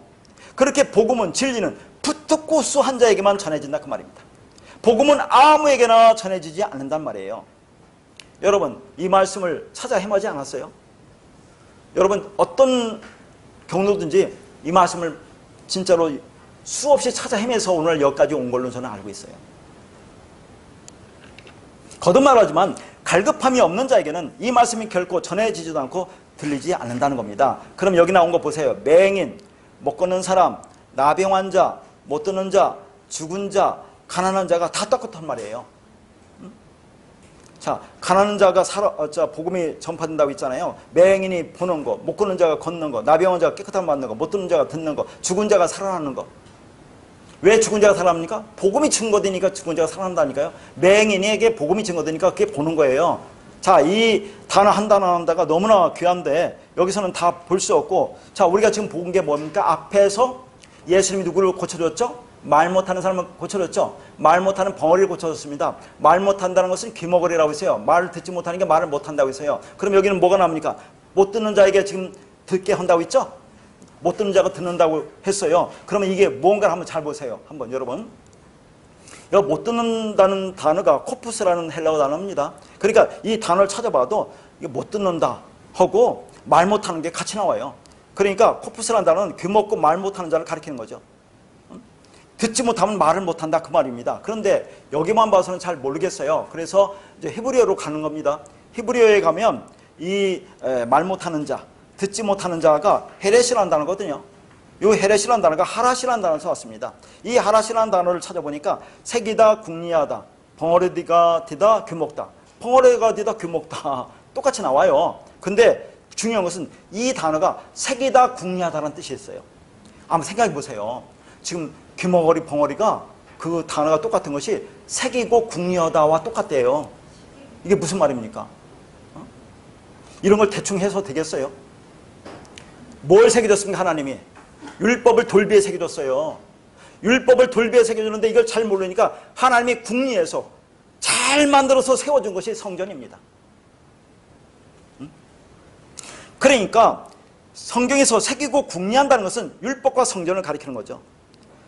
그렇게 복음은 진리는 푸트코스 한 자에게만 전해진다 그 말입니다. 복음은 아무에게나 전해지지 않는단 말이에요. 여러분 이 말씀을 찾아 헤매지 않았어요? 여러분 어떤 경로든지 이 말씀을 진짜로 수없이 찾아 헤매서 오늘 여기까지 온 걸로 저는 알고 있어요. 거듭말하지만 갈급함이 없는 자에게는 이 말씀이 결코 전해지지도 않고 들리지 않는다는 겁니다. 그럼 여기 나온 거 보세요. 맹인, 못 걷는 사람, 나병 환자, 못 듣는 자, 죽은 자, 가난한 자가 다 똑같단 말이에요. 자, 가난한 자가 복음이 전파된다고 했잖아요. 맹인이 보는 거, 못 걷는 자가 걷는 거, 나병 환자가 깨끗함 받는 거, 못 듣는 자가 듣는 거, 죽은 자가 살아나는 거. 왜 죽은 자가 살아납니까? 복음이 증거되니까 죽은 자가 살아난다니까요. 맹인에게 복음이 증거되니까 그게 보는 거예요. 자, 이 단어 한 단어 한 단어가 너무나 귀한데 여기서는 다 볼 수 없고, 자, 우리가 지금 본 게 뭡니까? 앞에서 예수님이 누구를 고쳐줬죠? 말 못하는 사람을 고쳐줬죠? 말 못하는 벙어리를 고쳐줬습니다. 말 못한다는 것은 귀머거리라고 했어요. 말을 듣지 못하는 게 말을 못한다고 했어요. 그럼 여기는 뭐가 나옵니까? 못 듣는 자에게 지금 듣게 한다고 했죠? 못 듣는 자가 듣는다고 했어요. 그러면 이게 뭔가 한번 잘 보세요. 한번 여러분. 여기 못 듣는다는 단어가 코푸스라는 헬라어 단어입니다. 그러니까 이 단어를 찾아봐도 이게 못 듣는다 하고 말 못하는 게 같이 나와요. 그러니까 코푸스라는 단어는 귀먹고 말 못하는 자를 가리키는 거죠. 듣지 못하면 말을 못한다 그 말입니다. 그런데 여기만 봐서는 잘 모르겠어요. 그래서 이제 히브리어로 가는 겁니다. 히브리어에 가면 이 말 못하는 자, 듣지 못하는 자가 헤렛이라는 단어거든요. 이 헤렛이라는 단어가 하랏이라는 단어에서 왔습니다. 이 하랏이라는 단어를 찾아보니까 색이다, 궁리하다, 벙어리가 되다, 귀먹다, 벙어리가 되다, 귀먹다 똑같이 나와요. 근데 중요한 것은 이 단어가 색이다, 궁리하다라는 뜻이 있어요. 한번 생각해 보세요. 지금 귀머거리, 벙어리가 그 단어가 똑같은 것이 색이고 궁리하다와 똑같대요. 이게 무슨 말입니까? 이런 걸 대충 해서 되겠어요? 뭘 새겨줬습니까? 하나님이 율법을 돌비에 새겨줬어요. 율법을 돌비에 새겨주는데 이걸 잘 모르니까 하나님이 궁리해서 잘 만들어서 세워준 것이 성전입니다. 그러니까 성경에서 새기고 궁리한다는 것은 율법과 성전을 가리키는 거죠.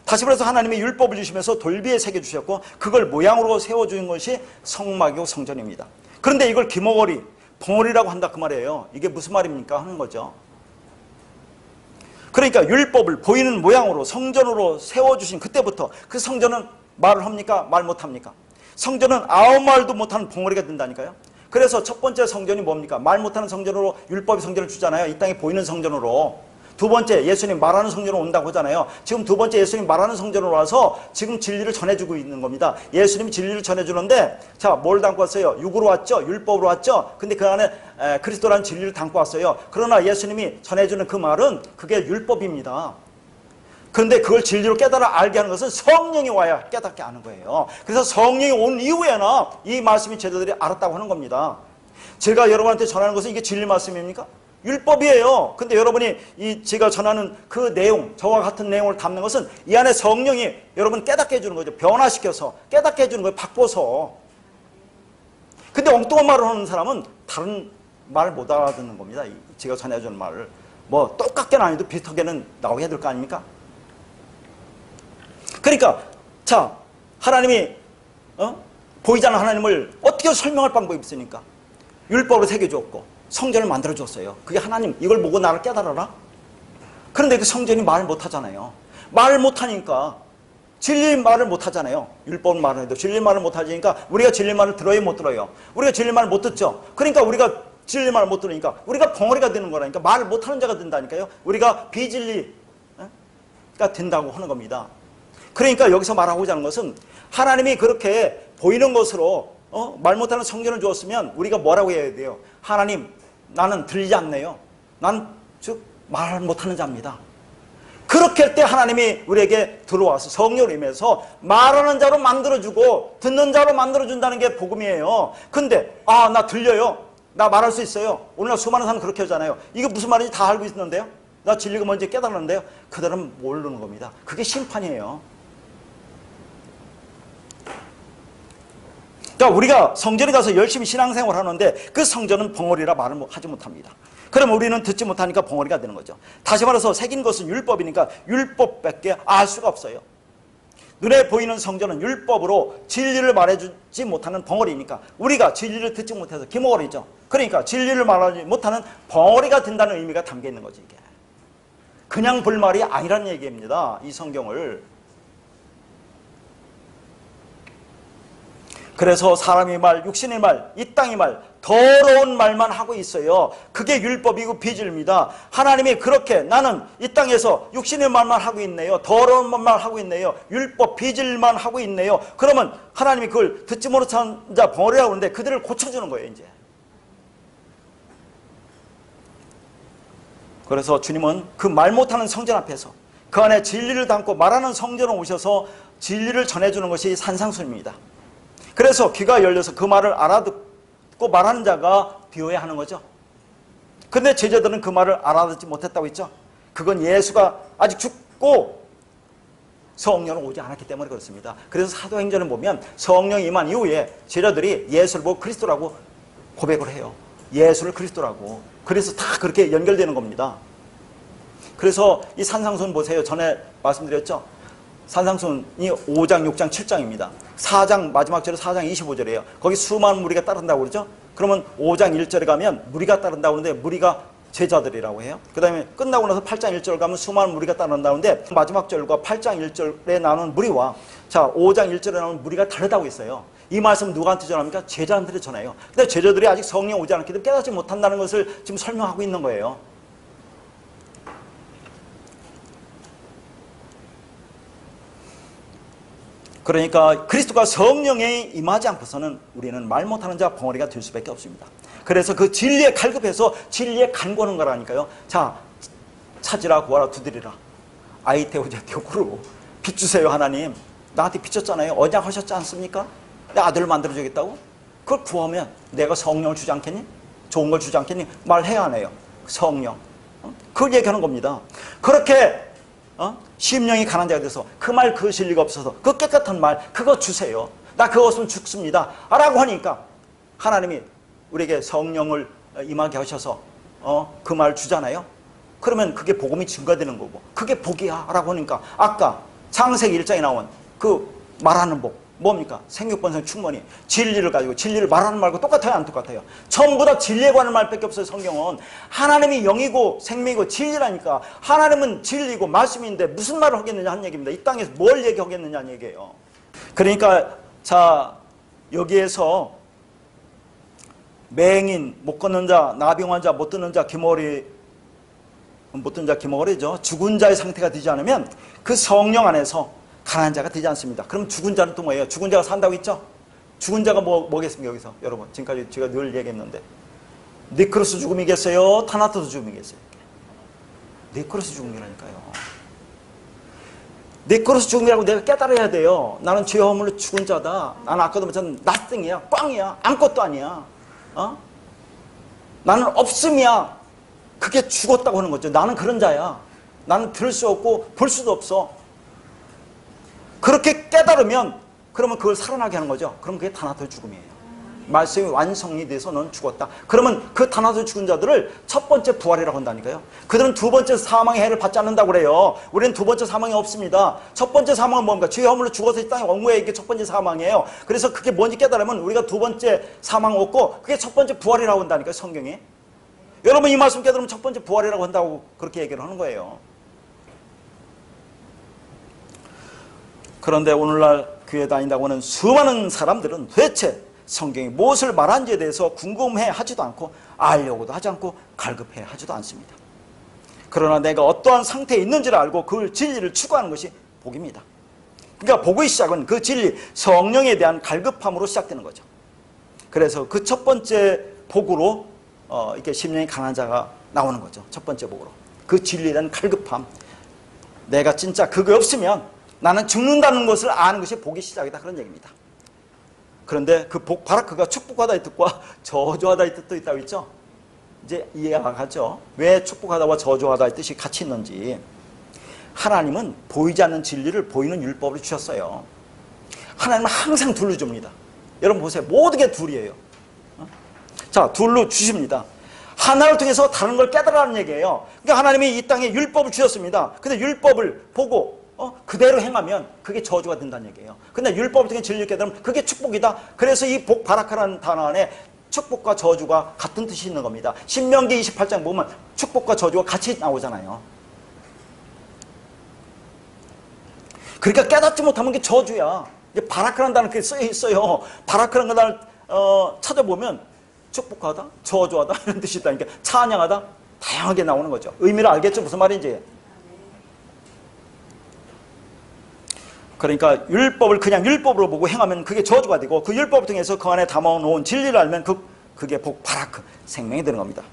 다시 말해서 하나님이 율법을 주시면서 돌비에 새겨주셨고 그걸 모양으로 세워주는 것이 성막이고 성전입니다. 그런데 이걸 귀머거리, 벙어리라고 한다 그 말이에요. 이게 무슨 말입니까? 하는 거죠. 그러니까 율법을 보이는 모양으로 성전으로 세워주신 그때부터 그 성전은 말을 합니까? 말 못합니까? 성전은 아무 말도 못하는 벙어리가 된다니까요. 그래서 첫 번째 성전이 뭡니까? 말 못하는 성전으로 율법이 성전을 주잖아요. 이 땅에 보이는 성전으로. 두 번째 예수님 말하는 성전으로 온다고 하잖아요. 지금 두 번째 예수님 말하는 성전으로 와서 지금 진리를 전해주고 있는 겁니다. 예수님이 진리를 전해주는데 자, 뭘 담고 왔어요? 육으로 왔죠? 율법으로 왔죠? 근데 그 안에 그리스도라는 진리를 담고 왔어요. 그러나 예수님이 전해주는 그 말은 그게 율법입니다. 그런데 그걸 진리로 깨달아 알게 하는 것은 성령이 와야 깨닫게 하는 거예요. 그래서 성령이 온 이후에는 이 말씀이 제자들이 알았다고 하는 겁니다. 제가 여러분한테 전하는 것은 이게 진리 말씀입니까? 율법이에요. 근데 여러분이 제가 전하는 그 내용, 저와 같은 내용을 담는 것은 이 안에 성령이 여러분 깨닫게 해주는 거죠. 변화시켜서 깨닫게 해주는 거예요. 바꿔서. 근데 엉뚱한 말을 하는 사람은 다른 말을 못 알아듣는 겁니다. 제가 전해주는 말을. 뭐 똑같게는 아니도 비슷하게는 나오게 될 거 아닙니까? 그러니까 자, 하나님이 보이지 않는 하나님을 어떻게 설명할 방법이 있습니까? 율법으로 새겨주었고 성전을 만들어줬어요. 그게 하나님 이걸 보고 나를 깨달아라? 그런데 그 성전이 말을 못하잖아요. 말을 못하니까 진리 말을 못하잖아요. 율법은 말을 해도 진리 말을 못하니까 우리가 진리 말을 들어요? 못 들어요? 우리가 진리 말을 못 듣죠. 그러니까 우리가 진리 말을 못 들으니까 우리가 벙어리가 되는 거라니까. 말을 못하는 자가 된다니까요. 우리가 비진리가 된다고 하는 겁니다. 그러니까 여기서 말하고자 하는 것은 하나님이 그렇게 보이는 것으로 말 못하는 성전을 주었으면 우리가 뭐라고 해야 돼요? 하나님, 나는 들리지 않네요. 난 즉 말 못하는 자입니다. 그렇게 할 때 하나님이 우리에게 들어와서 성령을 임해서 말하는 자로 만들어주고 듣는 자로 만들어준다는 게 복음이에요. 근데 나 들려요. 나 말할 수 있어요. 오늘날 수많은 사람 그렇게 하잖아요. 이게 무슨 말인지 다 알고 있는데요. 나 진리가 뭔지 깨달았는데요. 그들은 모르는 겁니다. 그게 심판이에요. 그러니까 우리가 성전에 가서 열심히 신앙생활을 하는데 그 성전은 벙어리라 말을 하지 못합니다. 그럼 우리는 듣지 못하니까 벙어리가 되는 거죠. 다시 말해서 새긴 것은 율법이니까 율법밖에 알 수가 없어요. 눈에 보이는 성전은 율법으로 진리를 말해주지 못하는 벙어리니까 우리가 진리를 듣지 못해서 기머거리죠. 그러니까 진리를 말하지 못하는 벙어리가 된다는 의미가 담겨 있는 거지. 이게 그냥 볼 말이 아니라는 얘기입니다. 이 성경을. 그래서 사람의 말, 육신의 말, 이 땅의 말, 더러운 말만 하고 있어요. 그게 율법이고 비질입니다. 하나님이 그렇게 나는 이 땅에서 육신의 말만 하고 있네요. 더러운 말만 하고 있네요. 율법 비질만 하고 있네요. 그러면 하나님이 그걸 듣지 못한 자 벙어리라고 하는데 그들을 고쳐주는 거예요. 이제. 그래서 주님은 그 말 못하는 성전 앞에서 그 안에 진리를 담고 말하는 성전에 오셔서 진리를 전해주는 것이 산상수입니다. 그래서 귀가 열려서 그 말을 알아듣고 그 말하는 자가 비워야 하는 거죠. 근데 제자들은 그 말을 알아듣지 못했다고 했죠. 그건 예수가 아직 죽고 성령은 오지 않았기 때문에 그렇습니다. 그래서 사도행전을 보면 성령이 임한 이후에 제자들이 예수를 보고 그리스도라고 고백을 해요. 예수를 그리스도라고. 그래서 다 그렇게 연결되는 겁니다. 그래서 이 산상수훈 보세요. 전에 말씀드렸죠. 산상수훈이 5장, 6장, 7장입니다. 4장 마지막 절에 4장 25절이에요. 거기 수많은 무리가 따른다고 그러죠. 그러면 5장 1절에 가면 무리가 따른다고 하는데 무리가 제자들이라고 해요. 그 다음에 끝나고 나서 8장 1절 가면 수많은 무리가 따른다고 하는데 마지막 절과 8장 1절에 나오는 무리와 자 5장 1절에 나오는 무리가 다르다고 했어요. 이 말씀 누구한테 전합니까? 제자들한테 전해요. 근데 제자들이 아직 성령 오지 않았기 때문에 깨닫지 못한다는 것을 지금 설명하고 있는 거예요. 그러니까 그리스도가 성령에 임하지 않고서는 우리는 말 못하는 자 벙어리가 될 수밖에 없습니다. 그래서 그 진리에 갈급해서 진리에 간구하는 거라니까요. 자, 찾으라 구하라 두드리라. 아이테오제 테오쿠루. 빛 주세요 하나님. 나한테 빛 줬잖아요. 언약하셨지 않습니까? 내 아들을 만들어주겠다고? 그걸 구하면 내가 성령을 주지 않겠니? 좋은 걸 주지 않겠니? 말해야 하네요. 성령. 그걸 얘기하는 겁니다. 그렇게 심령이 가난 자가 돼서 그 말 그 진리가 없어서 그 깨끗한 말 그거 주세요. 나 그거 없으면 죽습니다. 라고 하니까 하나님이 우리에게 성령을 임하게 하셔서 그 말 주잖아요. 그러면 그게 복음이 증가되는 거고 그게 복이야 라고 하니까 아까 창세기 1장에 나온 그 말하는 복 뭡니까? 생육번성 충만히 진리를 가지고 진리를 말하는 말과 똑같아요 안 똑같아요? 전부 다 진리에 관한 말밖에 없어요. 성경은 하나님이 영이고 생명이고 진리라니까 하나님은 진리고 말씀인데 무슨 말을 하겠느냐 하는 얘기입니다. 이 땅에서 뭘 얘기하겠느냐 하는 얘기예요. 그러니까 자 여기에서 맹인, 못 걷는 자, 나병환 자, 못 듣는 자, 기머리 못 듣는 자, 기머리죠. 죽은 자의 상태가 되지 않으면 그 성령 안에서 가난한 자가 되지 않습니다. 그럼 죽은 자는 또 뭐예요? 죽은 자가 산다고 했죠? 죽은 자가 뭐겠습니까? 여기서 여러분 지금까지 제가 늘 얘기했는데 니크로스 죽음이겠어요? 타나토스 죽음이겠어요? 니크로스 죽음이라니까요. 니크로스 죽음이라고 내가 깨달아야 돼요. 나는 죄 허물로 죽은 자다. 나는 아까도 말했지만 nothing이야. 꽝이야. 아무것도 아니야. 나는 없음이야. 그게 죽었다고 하는 거죠. 나는 그런 자야. 나는 들을 수 없고 볼 수도 없어. 그렇게 깨달으면 그러면 그걸 살아나게 하는 거죠. 그럼 그게 타나토의 죽음이에요. 말씀이 완성이 돼서 넌 죽었다. 그러면 그 타나토의 죽은 자들을 첫 번째 부활이라고 한다니까요. 그들은 두 번째 사망의 해를 받지 않는다고 그래요. 우리는 두 번째 사망이 없습니다. 첫 번째 사망은 뭡니까? 죄 허물로 죽어서 이 땅에 온 거예요. 이게 첫 번째 사망이에요. 그래서 그게 뭔지 깨달으면 우리가 두 번째 사망 없고 그게 첫 번째 부활이라고 한다니까요. 성경이. 여러분 이 말씀 깨달으면 첫 번째 부활이라고 한다고 그렇게 얘기를 하는 거예요. 그런데 오늘날 교회 다닌다고 하는 수많은 사람들은 도대체 성경이 무엇을 말하는지에 대해서 궁금해 하지도 않고 알려고도 하지 않고 갈급해 하지도 않습니다. 그러나 내가 어떠한 상태에 있는지를 알고 그 진리를 추구하는 것이 복입니다. 그러니까 복의 시작은 그 진리, 성령에 대한 갈급함으로 시작되는 거죠. 그래서 그 첫 번째 복으로 이렇게 심령이 강한 자가 나오는 거죠. 첫 번째 복으로. 그 진리에 대한 갈급함. 내가 진짜 그게 없으면 나는 죽는다는 것을 아는 것이 복의 시작이다. 그런 얘기입니다. 그런데 그 복, 바라크가 축복하다의 뜻과 저주하다의 뜻도 있다고 했죠. 이제 이해가 가죠. 왜 축복하다와 저주하다의 뜻이 같이 있는지. 하나님은 보이지 않는 진리를 보이는 율법을 주셨어요. 하나님은 항상 둘로 줍니다. 여러분 보세요. 모든 게 둘이에요. 자, 둘로 주십니다. 하나를 통해서 다른 걸 깨달으라는 얘기예요. 그러니까 하나님이 이 땅에 율법을 주셨습니다. 근데 율법을 보고 그대로 행하면 그게 저주가 된다는 얘기예요. 근데 율법을 통해 진리를 깨달으면 그게 축복이다. 그래서 이 복, 바라카라는 단어 안에 축복과 저주가 같은 뜻이 있는 겁니다. 신명기 28장 보면 축복과 저주가 같이 나오잖아요. 그러니까 깨닫지 못하면 그게 저주야. 이제 바라카라는 단어 그게 쓰여 있어요. 바라카라는 단어를 찾아보면 축복하다, 저주하다 이런 뜻이 있다니까. 찬양하다, 다양하게 나오는 거죠. 의미를 알겠죠? 무슨 말인지. 그러니까 율법을 그냥 율법으로 보고 행하면 그게 저주가 되고 그 율법을 통해서 그 안에 담아놓은 진리를 알면 그게 복, 바라크, 생명이 되는 겁니다.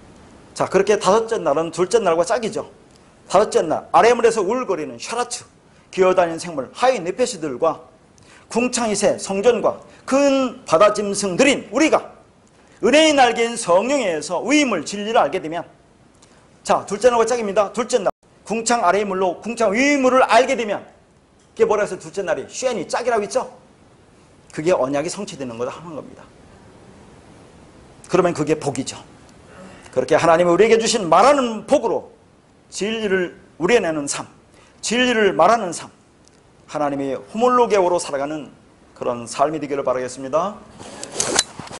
자, 그렇게 다섯째 날은 둘째 날과 짝이죠. 다섯째 날 아래물에서 울거리는 샤라츠, 기어다니는 생물, 하이 네페시들과 궁창이 새 성전과 큰 바다 짐승들인 우리가 은혜의 날개인 성령에 의해서 의임을 진리를 알게 되면, 자, 둘째 날과 짝입니다. 둘째 날 궁창 아래의 물로 궁창 위의 물을 알게 되면, 그게 뭐라 해서 둘째 날이 쉐니 짝이라고 있죠? 그게 언약이 성취되는 거다 하는 겁니다. 그러면 그게 복이죠. 그렇게 하나님이 우리에게 주신 말하는 복으로 진리를 우려내는 삶, 진리를 말하는 삶, 하나님이 호몰로게오로 살아가는 그런 삶이 되기를 바라겠습니다.